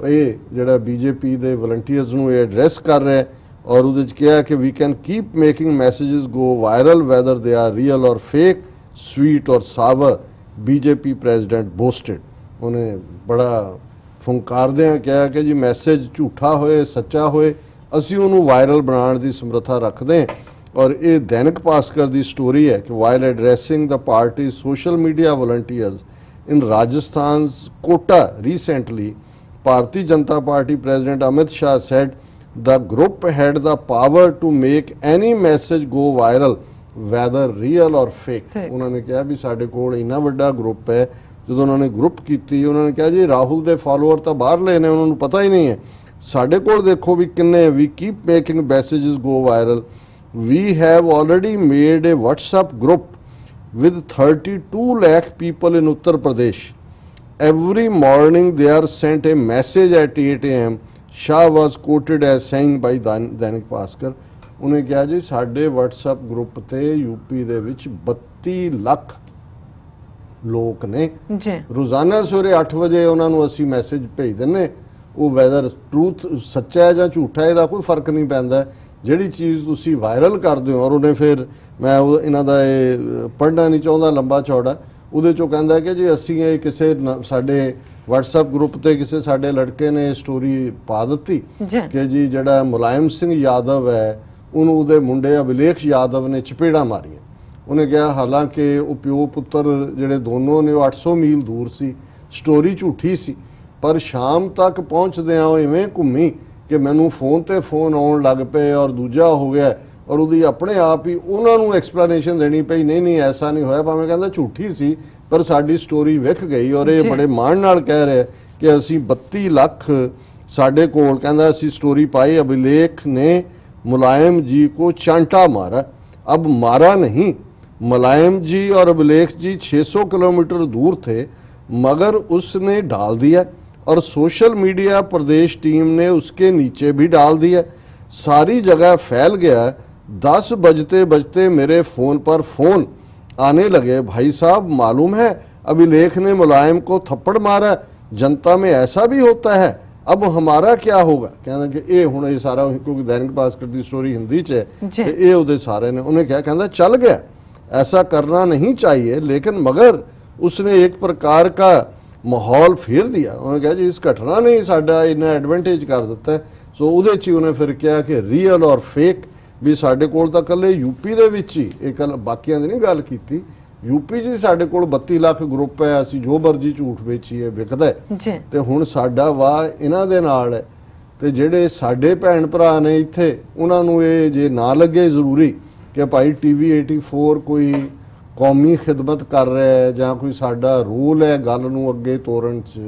ਇਹ ਜਿਹੜਾ ਬੀਜੇਪੀ ਦੇ ਵਲੰਟੀਅਰਸ ਨੂੰ ਇਹ ਐਡਰੈਸ ਕਰ ਰਿਹਾ ਔਰ ਉਹਦੇ ਚ ਕਿਹਾ ਕਿ we can keep making messages go viral whether they are real or fake, sweet or sour, BJP president boasted. ਉਹਨੇ ਬੜਾ ਫੁੰਕਾਰਦਿਆਂ ਕਿਹਾ ਕਿ ਜੀ ਮੈਸੇਜ ਝੂਠਾ ਹੋਏ ਸੱਚਾ ਹੋਏ ਅਸੀਂ ਉਹਨੂੰ ਵਾਇਰਲ ਬਣਾਉਣ ਦੀ ਸਮਰੱਥਾ ਰੱਖਦੇ ਹਾਂ। ਔਰ ਇਹ ਦੈਨਿਕ ਭਾਸਕਰ ਦੀ ਸਟੋਰੀ ਹੈ ਕਿ while addressing the party social media volunteers in Rajasthan's Kota recently, Bharatiya Janata Party President Amit Shah said the group had the power to make any message go viral, whether real or fake. उन्होंने कहा भी साढ़े कोल इन्ना वड्डा group है, जो उन्होंने group की उन्होंने कहा जी राहुल दे फॉलोअर तो बाहर लेने उन्होंने पता ही नहीं है, साढ़े कोल देखो भी किन्ने, we keep making messages go viral, we have already made a WhatsApp group with 32 lakh people in Uttar Pradesh. Every morning they are sent a message at 8 AM. Shah was quoted as saying by Dainik Bhaskar. उन्हें कहा जी साढ़े WhatsApp group ते UP दे विच 32 लाख लोग ने रोजाना सवेरे 8 बजे उन्होंने असी मैसेज भेज देने, वो वैदर ट्रूथ सच्चा है या झूठा है कोई फर्क नहीं पैंदा। ਜਿਹੜੀ ਚੀਜ਼ ਤੁਸੀਂ ਵਾਇਰਲ ਕਰਦੇ ਹੋ, ਔਰ ਉਹਨੇ ਫਿਰ ਮੈਂ ਇਹਨਾਂ ਦਾ ਇਹ ਪੜ੍ਹਨਾ ਨਹੀਂ ਚਾਹੁੰਦਾ ਲੰਬਾ ਚੌੜਾ, ਉਹਦੇ ਚੋਂ ਕਹਿੰਦਾ ਕਿ ਜੀ ਅਸੀਂ ਇਹ ਕਿਸੇ ਸਾਡੇ WhatsApp ਗਰੁੱਪ ਤੇ ਕਿਸੇ ਸਾਡੇ ਲੜਕੇ ਨੇ ਸਟੋਰੀ ਪਾ ਦਿੱਤੀ ਕਿ ਜੀ ਜਿਹੜਾ ਮੁਲਾਇਮ ਸਿੰਘ ਯਾਦਵ ਹੈ ਉਹਨੂੰ ਉਹਦੇ ਮੁੰਡੇ ਅਭਿਲੇਖ ਯਾਦਵ ਨੇ ਚਪੇੜਾਂ ਮਾਰੀਆਂ। ਉਹਨੇ ਕਿਹਾ ਹਾਲਾਂਕਿ ਉਹ ਪਿਓ ਪੁੱਤਰ ਜਿਹੜੇ ਦੋਨੋਂ ਨੇ ਉਹ 800 ਮੀਲ ਦੂਰ ਸੀ, ਸਟੋਰੀ ਝੂਠੀ ਸੀ, ਪਰ ਸ਼ਾਮ ਤੱਕ ਪਹੁੰਚਦਿਆਂ ਉਹ ਇਵੇਂ ਘੁੰਮੀ कि मैनू फोन ते फोन आउण लग पे और दूजा हो गया और उहदी अपने आप ही उन्होंने एक्सप्लेनेशन देनी पई, नहीं नहीं ऐसा नहीं होया, भावें कहंदा झूठी सी पर साडी स्टोरी विक गई। और ये बड़े मान नाल कह रहे कि असी 32 लाख साडे कोल, कहंदा असी स्टोरी पाई अभिलेख ने मुलायम जी को चांटा मारा। अब मारा नहीं, मुलायम जी और अभिलेख जी 600 किलोमीटर दूर थे मगर उसने डाल दिया और सोशल मीडिया प्रदेश टीम ने उसके नीचे भी डाल दिया, सारी जगह फैल गया। 10 बजते बजते मेरे फ़ोन पर फ़ोन आने लगे, भाई साहब मालूम है अभिलेख ने मुलायम को थप्पड़ मारा, जनता में ऐसा भी होता है, अब हमारा क्या होगा। कहना कि ये हुण ये सारा, क्योंकि दैनिक भास्कर की स्टोरी हिंदी च है, ये उहदे सारे ने, उन्हें क्या कहना चल गया, ऐसा करना नहीं चाहिए, लेकिन मगर उसने एक प्रकार का माहौल फेर दिया। उन्होंने कहा जी इस घटना ने साडा इन्ना एडवांटेज कर दिता है। सो उहदे च उन्हें फिर कहा कि रीयल और फेक भी साडे कोल तां कल्ले यूपी दे विच ही, एक गल बाकियां दी नहीं गल कीती, यूपी जी साडे कोल 32 लाख ग्रुप है, असीं जो मर्जी झूठ वेचीए विकदा है ते हुण साडा वाह इन्हां दे नाल है। ते जिहड़े साडे भैण भरा ने इत्थे उन्हां नूं इह जे ना लगे जरूरी कि भाई TV 84 कोई कौमी खिदमत कर रहा है ਜਾਂ ਕੋਈ ਸਾਡਾ ਰੋਲ ਹੈ ਗੱਲ ਨੂੰ ਅੱਗੇ ਤੋਰਨ 'ਚ,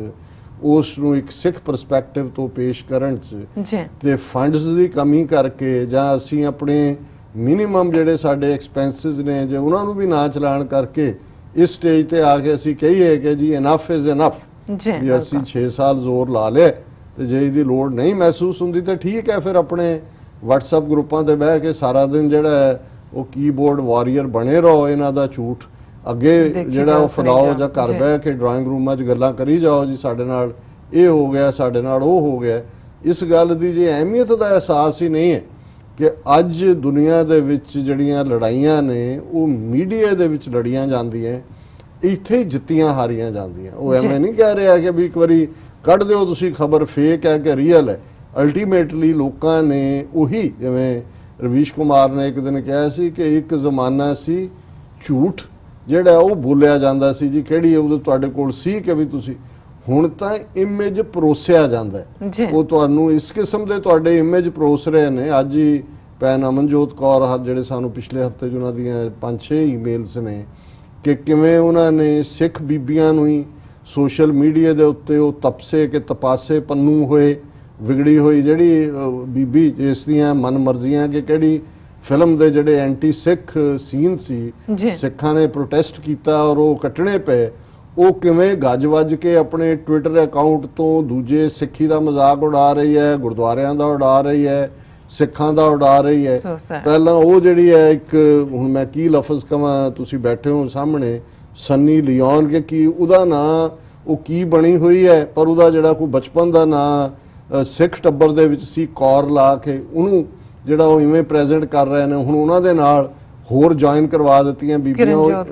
ਉਸ ਨੂੰ ਇੱਕ ਸਿੱਖ ਪਰਸਪੈਕਟਿਵ ਤੋਂ ਪੇਸ਼ ਕਰਨ 'ਚ, ਤੇ ਫੰਡਸ ਦੀ ਕਮੀ ਕਰਕੇ ਜਾਂ ਅਸੀਂ ਆਪਣੇ ਮਿਨੀਮਮ ਜਿਹੜੇ ਸਾਡੇ ਐਕਸਪੈਂਸਿਸ ਨੇ ਜੇ ਉਹਨਾਂ ਨੂੰ ਵੀ ਨਾ ਚਲਾਣ ਕਰਕੇ ਇਸ ਸਟੇਜ ਤੇ ਆ ਕੇ ਅਸੀਂ ਕਹੀਏ ਕਿ ਜੀ ਇਨਫ ਇਜ਼ ਇਨਫ, ਵੀ ਅਸੀਂ 6 ਸਾਲ ਜ਼ੋਰ ਲਾ ਲਿਆ ਤੇ ਜੇ ਇਹਦੀ ਲੋੜ ਨਹੀਂ ਮਹਿਸੂਸ ਹੁੰਦੀ ਤਾਂ ਠੀਕ ਹੈ, ਫਿਰ ਆਪਣੇ WhatsApp ਗਰੁੱਪਾਂ ਤੇ ਬਹਿ ਕੇ ਸਾਰਾ ਦਿਨ ਜਿਹੜਾ ਹੈ ਉਹ कीबोर्ड वारीयर बने रहो, इन्हां दा झूठ अगे जिहड़ा ਉਹ ਫੈਲਾਓ ਜਾਂ ਘਰ ਬਹਿ ਕੇ ਡਰਾਇੰਗ ਰੂਮਾਂ 'ਚ ਗੱਲਾਂ ਕਰੀ ਜਾਓ ਜੀ ਸਾਡੇ ਨਾਲ ਇਹ ਹੋ ਗਿਆ ਸਾਡੇ ਨਾਲ ਉਹ ਹੋ ਗਿਆ। ਇਸ ਗੱਲ ਦੀ ਜੇ ਅਹਿਮੀਅਤ ਦਾ ਅਹਿਸਾਸ ਹੀ ਨਹੀਂ ਹੈ ਕਿ ਅੱਜ ਦੁਨੀਆ ਦੇ ਵਿੱਚ ਜਿਹੜੀਆਂ ਲੜਾਈਆਂ ਨੇ ਉਹ ਮੀਡੀਆ ਦੇ ਵਿੱਚ ਲੜੀਆਂ ਜਾਂਦੀਆਂ, ਇੱਥੇ ਹੀ ਜਿੱਤੀਆਂ ਹਾਰੀਆਂ ਜਾਂਦੀਆਂ। ਉਹ ਐਵੇਂ ਨਹੀਂ ਕਹਿ ਰਿਹਾ ਕਿ ਵੀ ਇੱਕ ਵਾਰੀ ਕੱਢ ਦਿਓ ਤੁਸੀਂ ਖਬਰ ਫੇਕ ਹੈ ਕਿ ਰੀਅਲ ਹੈ, ਅਲਟੀਮੇਟਲੀ ਲੋਕਾਂ ਨੇ ਉਹੀ ਜਿਵੇਂ ਰਵੀਸ਼ ਕੁਮਾਰ ਨੇ ਇੱਕ ਦਿਨ ਕਿਹਾ ਸੀ ਕਿ ਇੱਕ ਜ਼ਮਾਨਾ ਸੀ ਝੂਠ ਜਿਹੜਾ ਉਹ ਬੋਲਿਆ ਜਾਂਦਾ ਸੀ ਜੀ, ਕਿਹੜੀ ਉਦੋਂ ਤੁਹਾਡੇ ਕੋਲ ਸੀ ਕਿ ਵੀ ਤੁਸੀਂ, ਹੁਣ ਤਾਂ ਇਮੇਜ ਪਰੋਸਿਆ ਜਾਂਦਾ ਹੈ। ਉਹ ਤੁਹਾਨੂੰ ਇਸ ਕਿਸਮ ਦੇ ਤੁਹਾਡੇ ਇਮੇਜ ਪਰੋਸ ਰਹੇ ਨੇ। ਅੱਜ ਹੀ ਭੈਣ ਅਮਨਜੋਤ ਕੌਰ ਜਿਹੜੇ ਸਾਨੂੰ ਪਿਛਲੇ ਹਫਤੇ 'ਚ ਉਹਨਾਂ ਦੀਆਂ 5-6 ਈਮੇਲਸ ਨੇ ਕਿ ਕਿਵੇਂ ਉਹਨਾਂ ਨੇ ਸਿੱਖ ਬੀਬੀਆਂ ਨੂੰ ਹੀ ਸੋਸ਼ਲ ਮੀਡੀਆ ਦੇ ਉੱਤੇ ਉਹ ਤਪਸੇ ਕਿ ਤਪਾਸੇ ਪੰਨੂ ਹੋਏ, ਵਿਗੜੀ ਹੋਈ ਜਿਹੜੀ ਬੀਬੀ ਜਿਸ ਦੀਆਂ ਮਨ ਮਰਜ਼ੀਆਂ ਕਿ ਕਿਹੜੀ ਫਿਲਮ ਦੇ ਜਿਹੜੇ ਐਂਟੀ ਸਿੱਖ ਸੀਨ ਸੀ, ਸਿੱਖਾਂ ਨੇ ਪ੍ਰੋਟੈਸਟ ਕੀਤਾ ਔਰ ਉਹ ਕੱਟਣੇ ਪਏ, ਉਹ ਕਿਵੇਂ ਗੱਜ ਵੱਜ ਕੇ ਆਪਣੇ ਟਵਿੱਟਰ ਅਕਾਊਂਟ ਤੋਂ ਦੂਜੇ ਸਿੱਖੀ ਦਾ ਮਜ਼ਾਕ ਉਡਾ ਰਹੀ ਹੈ, ਗੁਰਦੁਆਰਿਆਂ ਦਾ ਉਡਾ ਰਹੀ ਹੈ, ਸਿੱਖਾਂ ਦਾ ਉਡਾ ਰਹੀ ਹੈ। ਪਹਿਲਾਂ ਉਹ ਜਿਹੜੀ ਹੈ ਇੱਕ, ਹੁਣ ਮੈਂ ਕੀ ਲਫ਼ਜ਼ ਕਵਾਂ, ਤੁਸੀਂ ਬੈਠੇ ਹੋ ਸਾਹਮਣੇ, ਸੰਨੀ ਲਿਓਨ ਕਿ ਕੀ ਉਹਦਾ ਨਾਂ, ਉਹ ਕੀ ਬਣੀ ਹੋਈ ਹੈ, ਪਰ ਉਹਦਾ ਜਿਹੜਾ ਕੋਈ ਬਚਪਨ ਦਾ ਨਾਂ ਸਿੱਖ ਟੱਬਰ ਦੇ ਵਿੱਚ ਸੀ, ਕੌਰ ਲਾ ਕੇ ਉਹਨੂੰ ਜਿਹੜਾ ਉਹ ਇਵੇਂ ਪ੍ਰੈਜ਼ੈਂਟ ਕਰ ਰਹੇ ਨੇ। ਹੁਣ ਉਹਨਾਂ ਦੇ ਨਾਲ ਹੋਰ ਜੁਆਇਨ ਕਰਵਾ ਦਿੱਤੀਆਂ ਬੀਬੀਆਂ,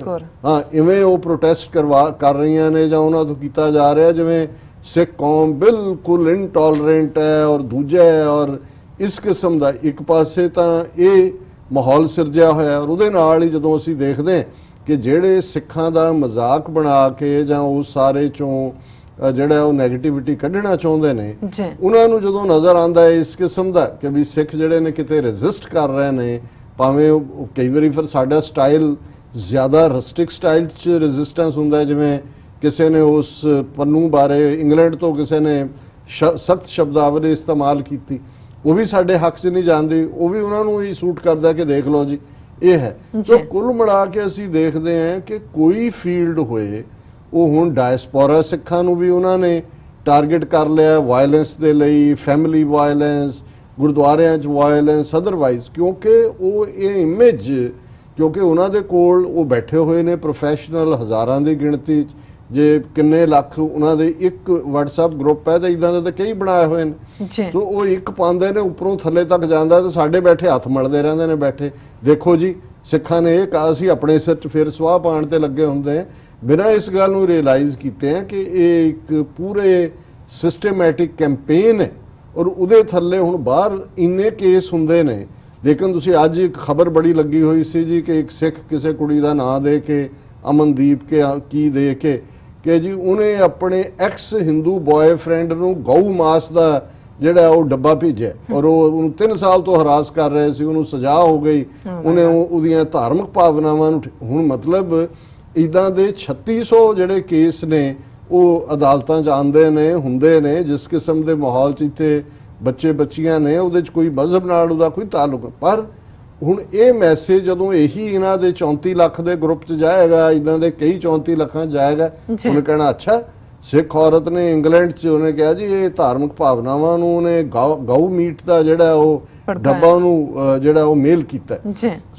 ਹਾਂ ਇਵੇਂ ਉਹ ਪ੍ਰੋਟੈਸਟ ਕਰ ਰਹੀਆਂ ਨੇ ਜਾਂ ਉਹਨਾਂ ਤੋਂ ਕੀਤਾ ਜਾ ਰਿਹਾ ਜਿਵੇਂ ਸਿੱਖ ਕੌਮ ਬਿਲਕੁਲ ਇਨਟੋਲਰੈਂਟ ਹੈ ਔਰ ਦੂਜਾ ਹੈ। ਔਰ ਇਸ ਕਿਸਮ ਦਾ ਇੱਕ ਪਾਸੇ ਤਾਂ ਇਹ ਮਾਹੌਲ ਸਿਰਜਿਆ ਹੋਇਆ, ਔਰ ਉਹਦੇ ਨਾਲ ਹੀ ਜਦੋਂ ਅਸੀਂ ਦੇਖਦੇ ਹਾਂ ਕਿ ਜਿਹੜੇ ਸਿੱਖਾਂ ਦਾ ਮਜ਼ਾਕ ਬਣਾ ਕੇ ਜਾਂ ਉਸ ਸਾਰੇ ਚੋਂ ਜਿਹੜਾ ਉਹ ਨੈਗੇਟਿਵਿਟੀ ਕੱਢਣਾ ਚਾਹੁੰਦੇ ਨੇ, ਉਹਨਾਂ ਨੂੰ ਜਦੋਂ ਨਜ਼ਰ ਆਉਂਦਾ ਹੈ ਇਸ ਕਿਸਮ ਦਾ ਕਿ ਵੀ ਸਿੱਖ ਜਿਹੜੇ ਨੇ ਕਿਤੇ ਰੈਜ਼ਿਸਟ ਕਰ ਰਹੇ ਨੇ, ਭਾਵੇਂ ਉਹ ਕਈ ਵਾਰੀ ਫਿਰ ਸਾਡਾ ਸਟਾਈਲ ਜ਼ਿਆਦਾ ਰਸਟਿਕ ਸਟਾਈਲ 'ਚ ਰੈਜ਼ਿਸਟੈਂਸ ਹੁੰਦਾ, ਜਿਵੇਂ ਕਿਸੇ ਨੇ ਉਸ ਪੰਨੂ ਬਾਰੇ ਇੰਗਲੈਂਡ ਤੋਂ ਕਿਸੇ ਨੇ ਸਖਤ ਸ਼ਬਦਾਵਲੀ ਇਸਤੇਮਾਲ ਕੀਤੀ, ਉਹ ਵੀ ਸਾਡੇ ਹੱਕ 'ਚ ਨਹੀਂ ਜਾਂਦੀ, ਉਹ ਵੀ ਉਹਨਾਂ ਨੂੰ ਹੀ ਸੂਟ ਕਰਦਾ ਕਿ ਦੇਖ ਲਓ ਜੀ ਇਹ ਹੈ। ਸੋ ਕੁੱਲ ਮਿਲਾ ਕੇ ਅਸੀਂ ਦੇਖਦੇ ਹਾਂ ਕਿ ਕੋਈ ਫੀਲਡ ਹੋਏ, ਉਹ ਹੁਣ ਡਾਇਸਪੋਰਾ ਸਿੱਖਾਂ ਨੂੰ ਵੀ ਉਹਨਾਂ ਨੇ ਟਾਰਗੇਟ ਕਰ ਲਿਆ ਵਾਇਲੈਂਸ ਦੇ ਲਈ, ਫੈਮਿਲੀ ਵਾਇਲੈਂਸ, ਗੁਰਦੁਆਰਿਆਂ 'ਚ ਵਾਇਲੈਂਸ, ਅਦਰਵਾਈਜ਼ ਕਿਉਂਕਿ ਉਹ ਇਹ ਇਮੇਜ, ਕਿਉਂਕਿ ਉਹਨਾਂ ਦੇ ਕੋਲ ਉਹ ਬੈਠੇ ਹੋਏ ਨੇ ਪ੍ਰੋਫੈਸ਼ਨਲ ਹਜ਼ਾਰਾਂ ਦੀ ਗਿਣਤੀ 'ਚ, ਜੇ ਕਿੰਨੇ ਲੱਖ ਉਹਨਾਂ ਦੇ ਇੱਕ WhatsApp ਗਰੁੱਪ ਹੈ ਤਾਂ ਇਦਾਂ ਦੇ ਤਾਂ ਕਈ ਬਣਾਏ ਹੋਏ ਨੇ। ਸੋ ਉਹ ਇੱਕ ਪਾਉਂਦੇ ਨੇ ਉੱਪਰੋਂ ਥੱਲੇ ਤੱਕ ਜਾਂਦਾ ਤੇ ਸਾਡੇ ਬੈਠੇ ਹੱਥ ਮਲਦੇ ਰਹਿੰਦੇ ਨੇ ਬੈਠੇ, ਦੇਖੋ ਜੀ ਸਿੱਖਾਂ ਨੇ ਇਹ ਕਹਾ ਸੀ, ਆਪਣੇ ਸਿਰ 'ਚ ਫਿਰ ਸਵਾਹ ਪਾਉਣ ਤੇ ਲੱਗੇ ਹੁੰਦੇ ਆ, ਬਿਨਾਂ ਇਸ ਗੱਲ ਨੂੰ ਰਿਅਲਾਈਜ਼ ਕੀਤੇ ਆ ਕਿ ਇਹ ਇੱਕ ਪੂਰੇ ਸਿਸਟਮੈਟਿਕ ਕੈਂਪੇਨ ਹੈ ਔਰ ਉਹਦੇ ਥੱਲੇ ਹੁਣ ਬਾਹਰ ਇੰਨੇ ਕੇਸ ਹੁੰਦੇ ਨੇ। ਲੇਕਿਨ ਤੁਸੀਂ ਅੱਜ ਇੱਕ ਖਬਰ ਬੜੀ ਲੱਗੀ ਹੋਈ ਸੀ ਜੀ ਕਿ ਇੱਕ ਸਿੱਖ ਕਿਸੇ ਕੁੜੀ ਦਾ ਨਾਂ ਦੇ ਕੇ, ਅਮਨਦੀਪ ਕੇ ਕੀ ਦੇ ਕੇ, ਕਿ ਜੀ ਉਹਨੇ ਆਪਣੇ ਐਕਸ ਹਿੰਦੂ ਬॉयਫ੍ਰੈਂਡ ਨੂੰ ਗਊ ਮਾਸ ਦਾ ਜਿਹੜਾ ਉਹ ਡੱਬਾ ਭੇਜਿਆ ਔਰ ਉਹ ਉਹਨੂੰ 3 ਸਾਲ ਤੋਂ ਹਰਾਸ ਕਰ ਰਹੇ ਸੀ, ਉਹਨੂੰ ਸਜ਼ਾ ਹੋ ਗਈ, ਉਹਨੇ ਉਹਦੀਆਂ ਧਾਰਮਿਕ ਭਾਵਨਾਵਾਂ ਨੂੰ, ਹੁਣ ਮਤਲਬ ਇੱਦਾਂ ਦੇ 3600 ਜਿਹੜੇ ਕੇਸ ਨੇ ਉਹ ਅਦਾਲਤਾਂ 'ਚ ਆਉਂਦੇ ਨੇ, ਹੁੰਦੇ ਨੇ, ਜਿਸ ਕਿਸਮ ਦੇ ਮਾਹੌਲ 'ਚ ਇੱਥੇ ਬੱਚੇ ਬੱਚੀਆਂ ਨੇ, ਉਹਦੇ 'ਚ ਕੋਈ ਮਜ਼ਹਬ ਨਾਲ ਉਹਦਾ ਕੋਈ ਤਾਲੁਕ। ਪਰ ਹੁਣ ਇਹ ਮੈਸੇਜ ਜਦੋਂ ਇਹੀ ਇਹਨਾਂ ਦੇ 34 ਲੱਖ ਦੇ ਗਰੁੱਪ 'ਚ ਜਾਏਗਾ, ਇੱਦਾਂ ਦੇ ਕਈ 34 ਲੱਖਾਂ 'ਚ ਜਾਏਗਾ, ਉਹਨੇ ਕਹਿਣਾ ਅੱਛਾ ਸਿੱਖ ਔਰਤ ਨੇ ਇੰਗਲੈਂਡ 'ਚ ਉਹਨੇ ਕਿਹਾ ਜੀ ਇਹ ਧਾਰਮਿਕ ਭਾਵਨਾਵਾਂ ਨੂੰ ਉਹਨੇ ਗਊ ਮੀਟ ਦਾ ਜਿਹੜਾ ਉਹ ਡੱਬਾ ਉਹਨੂੰ ਜਿਹੜਾ ਉਹ ਮੇਲ ਕੀਤਾ।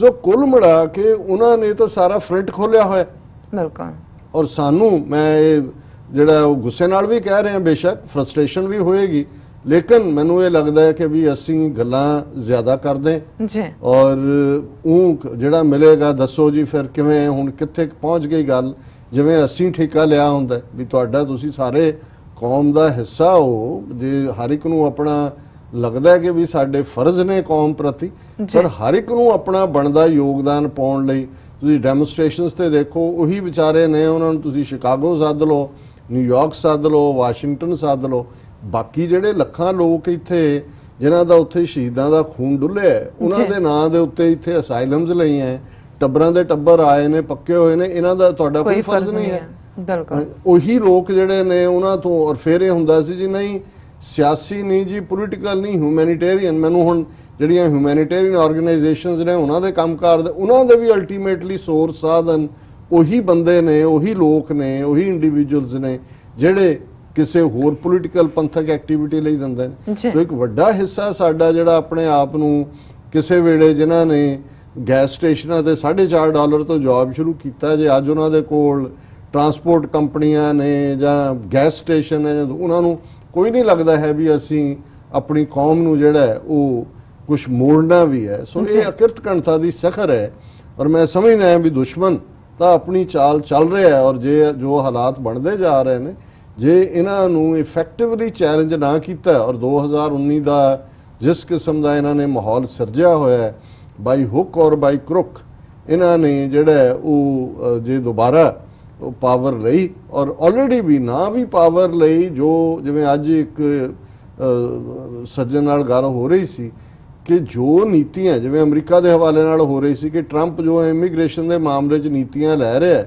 ਸੋ ਕੁੱਲ ਮਿਲਾ ਕੇ ਉਹਨਾਂ ਨੇ ਤਾਂ ਸਾਰਾ ਫਰੰਟ ਖੋਲਿਆ ਹੋਇਆ। ਬਿਲਕੁਲ। ਔਰ ਸਾਨੂੰ ਮੈਂ ਇਹ ਜਿਹੜਾ ਉਹ ਗੁੱਸੇ ਨਾਲ ਵੀ ਕਹਿ ਰਹੇ ਹਾਂ, ਬੇਸ਼ੱਕ ਫਰਸਟ੍ਰੇਸ਼ਨ ਵੀ ਹੋਏਗੀ, ਲੇਕਿਨ ਮੈਨੂੰ ਇਹ ਲੱਗਦਾ ਹੈ ਕਿ ਵੀ ਅਸੀਂ ਗੱਲਾਂ ਜ਼ਿਆਦਾ ਕਰਦੇ ਜੀ ਔਰ ਉਹ ਜਿਹੜਾ ਮਿਲੇਗਾ ਦੱਸੋ ਜੀ ਫਿਰ ਕਿਵੇਂ, ਹੁਣ ਕਿੱਥੇ ਪਹੁੰਚ ਗਈ ਗੱਲ, ਜਿਵੇਂ ਅਸੀਂ ਠੇਕਾ ਲਿਆ ਹੁੰਦਾ ਵੀ ਤੁਹਾਡਾ, ਤੁਸੀਂ ਸਾਰੇ ਕੌਮ ਦਾ ਹਿੱਸਾ ਹੋ, ਜੇ ਹਰ ਇੱਕ ਨੂੰ ਆਪਣਾ ਲੱਗਦਾ ਕਿ ਵੀ ਸਾਡੇ ਫਰਜ਼ ਨੇ ਕੌਮ ਪ੍ਰਤੀ, ਪਰ ਹਰ ਇੱਕ ਨੂੰ ਆਪਣਾ ਬਣਦਾ ਯੋਗਦਾਨ ਪਾਉਣ ਲਈ ਤੁਸੀਂ ਡੈਮੋਨਸਟ੍ਰੇਸ਼ਨਸ ਤੇ ਦੇਖੋ, ਉਹੀ ਵਿਚਾਰੇ ਨੇ, ਉਹਨਾਂ ਨੂੰ ਤੁਸੀਂ ਸ਼ਿਕਾਗੋ ਸੱਦ ਲਓ, ਨਿਊਯਾਰਕ ਸੱਦ ਲਓ, ਵਾਸ਼ਿੰਗਟਨ ਸੱਦ ਲਓ, ਬਾਕੀ ਜਿਹੜੇ ਲੱਖਾਂ ਲੋਕ ਇੱਥੇ ਜਿਨ੍ਹਾਂ ਦਾ ਉੱਥੇ ਸ਼ਹੀਦਾਂ ਦਾ ਖੂਨ ਡੁੱਲਿਆ, ਉਹਨਾਂ ਦੇ ਨਾਂ ਦੇ ਉੱਤੇ ਇੱਥੇ ਅਸਾਈਲਮਸ ਲਈਆਂ, ਟੱਬਰਾਂ ਦੇ ਟੱਬਰ ਆਏ ਨੇ, ਪੱਕੇ ਹੋਏ ਨੇ, ਇਹਨਾਂ ਦਾ ਤੁਹਾਡਾ ਕੋਈ ਫਰਜ਼ ਨਹੀਂ ਹੈ। ਬਿਲਕੁਲ। ਉਹੀ ਲੋਕ ਜਿਹੜੇ ਨੇ ਉਹਨਾਂ ਤੋਂ, ਔਰ ਫਿਰ ਇਹ ਹੁੰਦਾ ਸੀ ਜੀ ਨਹੀਂ ਸਿਆਸੀ ਨਹੀਂ ਜੀ, ਪੋਲੀਟੀਕਲ ਨਹੀਂ, ਹਿਊਮੈਨਿਟੇਰੀਅਨ। ਮੈਨੂੰ ਹੁਣ ਜਿਹੜੀਆਂ ਹਿਊਮੈਨਿਟੇਰੀਅਨ ਆਰਗੇਨਾਈਜੇਸ਼ਨਸ ਨੇ ਉਹਨਾਂ ਦੇ ਕੰਮਕਾਰ, ਉਹਨਾਂ ਦੇ ਵੀ ਅਲਟੀਮੇਟਲੀ ਸੋਰਸ ਸਾਧਨ ਉਹੀ ਬੰਦੇ ਨੇ, ਉਹੀ ਲੋਕ ਨੇ, ਉਹੀ ਇੰਡੀਵਿਜੂਅਲਸ ਨੇ ਜਿਹੜੇ ਕਿਸੇ ਹੋਰ ਪੋਲੀਟੀਕਲ ਪੰਥਕ ਐਕਟੀਵਿਟੀ ਲਈ ਦਿੰਦੇ ਨੇ। ਸੋ ਇੱਕ ਵੱਡਾ ਹਿੱਸਾ ਸਾਡਾ ਜਿਹੜਾ ਆਪਣੇ ਆਪ ਨੂੰ ਕਿਸੇ ਵੇਲੇ ਜਿਨ੍ਹਾਂ ਨੇ ਗੈਸ ਸਟੇਸ਼ਨਾਂ ਤੇ $4.5 ਤੋਂ ਜੌਬ ਸ਼ੁਰੂ ਕੀਤਾ, ਜੇ ਅੱਜ ਉਹਨਾਂ ਦੇ ਕੋਲ ਟਰਾਂਸਪੋਰਟ ਕੰਪਨੀਆਂ ਨੇ ਜਾਂ ਗੈਸ ਸਟੇਸ਼ਨ ਹੈ, ਉਹਨਾਂ ਨੂੰ ਕੋਈ ਨਹੀਂ ਲੱਗਦਾ ਹੈ ਵੀ ਅਸੀਂ ਆਪਣੀ ਕੌਮ ਨੂੰ ਜਿਹੜਾ ਉਹ ਕੁਝ ਮੋੜਨਾ ਵੀ ਹੈ। ਸੋ ਇਹ ਅਕਿਰਤਕਣਤਾ ਦੀ ਸਖਰ ਹੈ ਔਰ ਮੈਂ ਸਮਝਦਾ ਹਾਂ ਵੀ ਦੁਸ਼ਮਣ ਤਾਂ ਆਪਣੀ ਚਾਲ ਚੱਲ ਰਿਹਾ ਹੈ ਔਰ ਜੇ ਜੋ ਹਾਲਾਤ ਬਣਦੇ ਜਾ ਰਹੇ ਨੇ, ਜੇ ਇਹਨਾਂ ਨੂੰ ਇਫੈਕਟਿਵਲੀ ਚੈਲੰਜ ਨਾ ਕੀਤਾ ਔਰ 2019 ਦਾ ਜਿਸ ਕਿਸਮ ਦਾ ਇਹਨਾਂ ਨੇ ਮਾਹੌਲ ਸਿਰਜਿਆ ਹੋਇਆ ਹੈ, ਬਾਈ ਹੁੱਕ ਔਰ ਬਾਈ ਕਰੁੱਕ ਇਹਨਾਂ ਨੇ ਜਿਹੜਾ ਹੈ ਉਹ ਜੇ ਦੁਬਾਰਾ ਪਾਵਰ ਲਈ ਔਰ ਆਲਰੇਡੀ ਵੀ ਨਾ ਵੀ ਪਾਵਰ ਲਈ, ਜੋ ਜਿਵੇਂ ਅੱਜ ਇੱਕ ਸੱਜਣ ਨਾਲ ਗੱਲ ਹੋ ਰਹੀ ਸੀ ਕਿ ਜੋ ਨੀਤੀਆਂ ਜਿਵੇਂ ਅਮਰੀਕਾ ਦੇ ਹਵਾਲੇ ਨਾਲ ਹੋ ਰਹੀ ਸੀ ਕਿ ਟਰੰਪ ਜੋ ਇਮੀਗ੍ਰੇਸ਼ਨ ਦੇ ਮਾਮਲੇ 'ਚ ਨੀਤੀਆਂ ਲੈ ਰਿਹਾ ਹੈ,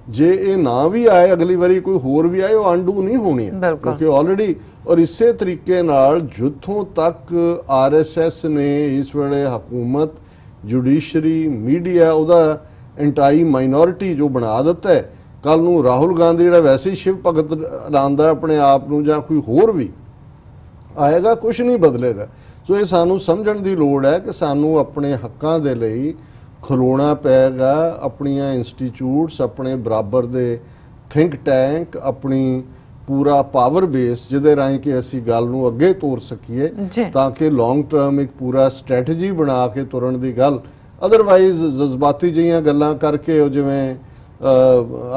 ਜੇ ਇਹ ਨਾ ਵੀ ਆਏ ਅਗਲੀ ਵਾਰੀ ਕੋਈ ਹੋਰ ਵੀ ਆਏ, ਉਹ ਅਨਡੂ ਨਹੀਂ ਹੋਣੀ ਹੈ ਕਿਉਂਕਿ ਆਲਰੇਡੀ। ਔਰ ਇਸੇ ਤਰੀਕੇ ਨਾਲ ਜਿੱਥੋਂ ਤੱਕ RSS ਨੇ ਇਸ ਵੇਲੇ ਹਕੂਮਤ, ਜੁਡੀਸ਼ਰੀ, ਮੀਡੀਆ ਉਹਦਾ ਐਂਟਾਈ ਮਾਈਨੋਰਿਟੀ ਜੋ ਬਣਾ ਦਿੱਤਾ ਹੈ, ਕੱਲ ਨੂੰ ਰਾਹੁਲ ਗਾਂਧੀ ਜਿਹੜਾ ਵੈਸੇ ਹੀ ਸ਼ਿਵ ਭਗਤ ਲਾਉਂਦਾ ਆਪਣੇ ਆਪ ਨੂੰ ਜਾਂ ਕੋਈ ਹੋਰ ਵੀ ਆਏਗਾ, ਕੁਝ ਨਹੀਂ ਬਦਲੇਗਾ। ਸੋ ਇਹ ਸਾਨੂੰ ਸਮਝਣ ਦੀ ਲੋੜ ਹੈ ਕਿ ਸਾਨੂੰ ਆਪਣੇ ਹੱਕਾਂ ਦੇ ਲਈ ਖਲੋਣਾ ਪਏਗਾ। ਆਪਣੀਆਂ ਇੰਸਟੀਚਿਊਟਸ, ਆਪਣੇ ਬਰਾਬਰ ਦੇ ਥਿੰਕ ਟੈਂਕ, ਆਪਣੀ ਪੂਰਾ ਪਾਵਰ ਬੇਸ ਜਿਹਦੇ ਰਾਹੀਂ ਕਿ ਅਸੀਂ ਗੱਲ ਨੂੰ ਅੱਗੇ ਤੋਰ ਸਕੀਏ ਤਾਂ ਕਿ ਲੌਂਗ ਟਰਮ ਇੱਕ ਪੂਰਾ ਸਟ੍ਰੈਟਜੀ ਬਣਾ ਕੇ ਤੁਰਨ ਦੀ ਗੱਲ। ਅਦਰਵਾਈਜ਼ ਜਜ਼ਬਾਤੀ ਜਿਹੀਆਂ ਗੱਲਾਂ ਕਰਕੇ, ਉਹ ਜਿਵੇਂ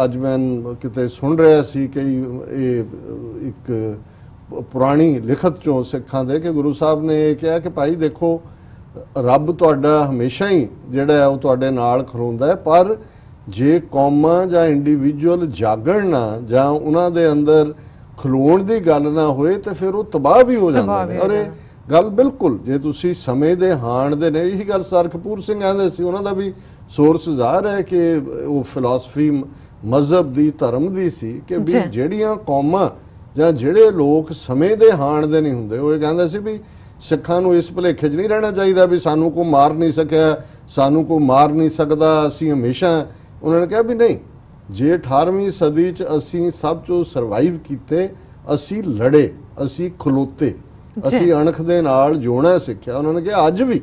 ਅੱਜ ਮੈਂ ਕਿਤੇ ਸੁਣ ਰਿਹਾ ਸੀ ਕਿ ਇਹ ਇੱਕ ਪੁਰਾਣੀ ਲਿਖਤ ਚੋਂ ਸਿੱਖਾਂ ਦੇ ਕਿ ਗੁਰੂ ਸਾਹਿਬ ਨੇ ਇਹ ਕਿਹਾ ਕਿ ਭਾਈ ਦੇਖੋ, ਰੱਬ ਤੁਹਾਡਾ ਹਮੇਸ਼ਾ ਹੀ ਜਿਹੜਾ ਉਹ ਤੁਹਾਡੇ ਨਾਲ ਖਲੋਂਦਾ ਹੈ, ਪਰ ਜੇ ਕੌਮਾਂ ਜਾਂ ਇੰਡੀਵਿਜੂਅਲ ਜਾਗਣ ਨਾ ਜਾਂ ਉਹਨਾਂ ਦੇ ਅੰਦਰ ਖਲੋਣ ਦੀ ਗੱਲ ਨਾ ਹੋਏ ਤੇ ਫਿਰ ਉਹ ਤਬਾਹ ਵੀ ਹੋ ਜਾਂਦੇ ਨੇ। ਔਰ ਇਹ ਗੱਲ ਬਿਲਕੁਲ, ਜੇ ਤੁਸੀਂ ਸਮੇਂ ਦੇ ਹਾਣ ਦੇ ਨੇ, ਇਹੀ ਗੱਲ ਸਰ ਕਪੂਰ ਸਿੰਘ ਕਹਿੰਦੇ ਸੀ, ਉਹਨਾਂ ਦਾ ਵੀ ਸੋਰਸ ਜ਼ਾਹਰ ਹੈ ਕਿ ਉਹ ਫਿਲਾਸਫੀ ਮਜ਼ਹਬ ਦੀ, ਧਰਮ ਦੀ ਸੀ ਕਿ ਵੀ ਜਿਹੜੀਆਂ ਕੌਮਾਂ ਜਾਂ ਜਿਹੜੇ ਲੋਕ ਸਮੇਂ ਦੇ ਹਾਣ ਦੇ ਨਹੀਂ ਹੁੰਦੇ, ਉਹ ਇਹ ਕਹਿੰਦੇ ਸੀ ਵੀ ਸਿੱਖਾਂ ਨੂੰ ਇਸ ਭੁਲੇਖੇ 'ਚ ਨਹੀਂ ਰਹਿਣਾ ਚਾਹੀਦਾ ਵੀ ਸਾਨੂੰ ਕੋਈ ਮਾਰ ਨਹੀਂ ਸਕਿਆ, ਸਾਨੂੰ ਕੋਈ ਮਾਰ ਨਹੀਂ ਸਕਦਾ, ਅਸੀਂ ਹਮੇਸ਼ਾ। ਉਹਨਾਂ ਨੇ ਕਿਹਾ ਵੀ ਨਹੀਂ, ਜੇ 18ਵੀਂ ਸਦੀ 'ਚ ਅਸੀਂ ਸਭ ਤੋਂ ਸਰਵਾਈਵ ਕੀਤੇ, ਅਸੀਂ ਲੜੇ, ਅਸੀਂ ਖਲੋਤੇ, ਅਸੀਂ ਅਣਖ ਦੇ ਨਾਲ ਜਿਉਣਾ ਸਿੱਖਿਆ। ਉਹਨਾਂ ਨੇ ਕਿਹਾ ਅੱਜ ਵੀ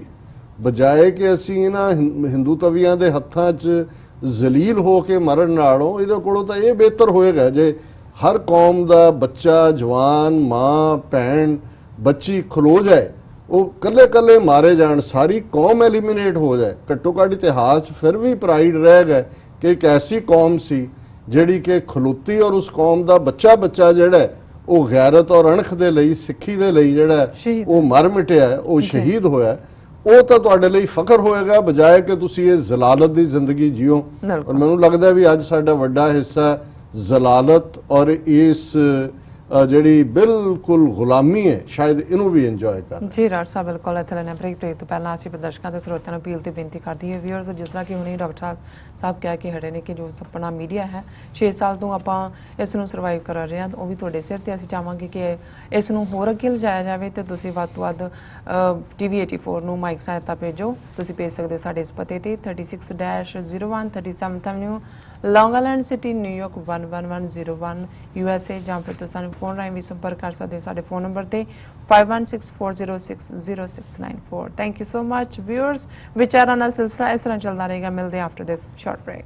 ਬਜਾਏ ਕਿ ਅਸੀਂ ਇਹਨਾਂ ਹਿੰਦੂ ਤਵੀਆਂ ਦੇ ਹੱਥਾਂ 'ਚ ਜ਼ਲੀਲ ਹੋ ਕੇ ਮਰਨ ਨਾਲੋਂ ਇਹਦੇ ਕੋਲੋਂ ਤਾਂ ਇਹ ਬਿਹਤਰ ਹੋਏਗਾ ਜੇ ਹਰ ਕੌਮ ਦਾ ਬੱਚਾ, ਜਵਾਨ, ਮਾਂ, ਭੈਣ, ਬੱਚੀ ਖਲੋ ਜਾਏ, ਉਹ ਕੱਲੇ ਕੱਲੇ ਮਾਰੇ ਜਾਣ, ਸਾਰੀ ਕੌਮ ਐਲੀਮੀਨੇਟ ਹੋ ਜਾਏ। ਘੱਟੋ ਘੱਟ ਇਤਿਹਾਸ 'ਚ ਫਿਰ ਵੀ ਪ੍ਰਾਈਡ ਰਹੇਗਾ ਕਿ ਇੱਕ ਐਸੀ ਕੌਮ ਸੀ ਜਿਹੜੀ ਕਿ ਖਲੋਤੀ ਔਰ ਉਸ ਕੌਮ ਦਾ ਬੱਚਾ ਜਿਹੜਾ ਉਹ ਗੈਰਤ ਔਰ ਅਣਖ ਦੇ ਲਈ, ਸਿੱਖੀ ਦੇ ਲਈ ਜਿਹੜਾ ਉਹ ਮਰ ਮਿਟਿਆ, ਉਹ ਸ਼ਹੀਦ ਹੋਇਆ। ਉਹ ਤਾਂ ਤੁਹਾਡੇ ਲਈ ਫਖਰ ਹੋਏਗਾ ਬਜਾਏ ਕਿ ਤੁਸੀਂ ਇਹ ਜ਼ਲਾਲਤ ਦੀ ਜ਼ਿੰਦਗੀ ਜੀਓ। ਔਰ ਮੈਨੂੰ ਲੱਗਦਾ ਵੀ ਅੱਜ ਸਾਡਾ ਵੱਡਾ ਹਿੱਸਾ ਜ਼ਲਾਲਤ ਔਰ ਇਸ ਜਿਹੜੀ ਬਿਲਕੁਲ ਗੁਲਾਮੀ ਹੈ, ਸ਼ਾਇਦ ਇਹਨੂੰ ਵੀ ਇੰਜੋਏ ਕਰ। ਜੀ ਰਾਜ ਸਾਹਿਬ, ਬਿਲਕੁਲ ਇੱਥੇ ਲੈਣਾ ਬ੍ਰੇਕ ਤੋਂ ਪਹਿਲਾਂ ਅਸੀਂ ਪ੍ਰਦਰਸ਼ਕਾਂ ਦੇ ਸਰੋਤਿਆਂ ਨੂੰ ਅਪੀਲ ਤੇ ਬੇਨਤੀ ਕਰਦੀ ਹੈ ਵੀਅਰਸ, ਜਿਸ ਤਰ੍ਹਾਂ ਕਿ ਹੁਣੇ ਡਾਕਟਰ ਸਾਹਿਬ ਕਹਿ ਕੇ ਹਟੇ ਨੇ ਕਿ ਜੋ ਆਪਣਾ ਮੀਡੀਆ ਹੈ 6 ਸਾਲ ਤੋਂ ਆਪਾਂ ਇਸ ਨੂੰ ਸਰਵਾਈਵ ਕਰ ਰਹੇ ਹਾਂ, ਉਹ ਵੀ ਤੁਹਾਡੇ ਸਿਰ ਤੇ। ਅਸੀਂ ਚਾਹਾਂਗੇ ਕਿ ਇਸ ਨੂੰ ਹੋਰ ਅੱਗੇ ਲਿਜਾਇਆ ਜਾਵੇ ਤੇ ਤੁਸੀਂ ਵੱਧ ਤੋਂ ਵੱਧ TV 84 ਨੂੰ ਮਾਈਕ ਸਹਾਇਤਾ ਭੇਜੋ। ਤੁਸੀਂ ਭੇਜ ਸਕਦੇ ਹੋ ਸਾਡੇ ਇਸ ਪਤੇ ਤੇ 36-01 37th Avenue, ਲੌਂਗ ਆਈਲੈਂਡ ਸਿਟੀ, ਨਿਊਯਾਰਕ 11101 USA, ਜਾਂ ਫਿਰ ਤੁਸੀਂ ਸਾਨੂੰ ਫੋਨ ਰਾਹੀਂ ਵੀ ਸੰਪਰਕ ਕਰ ਸਕਦੇ ਹੋ ਸਾਡੇ ਫੋਨ ਨੰਬਰ ਤੇ 5164060694। Thank you so much viewers. ਵਿਚਾਰਾਂ ਦਾ ਸਿਲਸਿਲਾ ਇਸ ਤਰ੍ਹਾਂ ਚੱਲਦਾ ਰਹੇਗਾ। ਮਿਲਦੇ ਆਫਟਰ ਦਿਸ ਸ਼ਾਰਟ ਬ੍ਰੇਕ।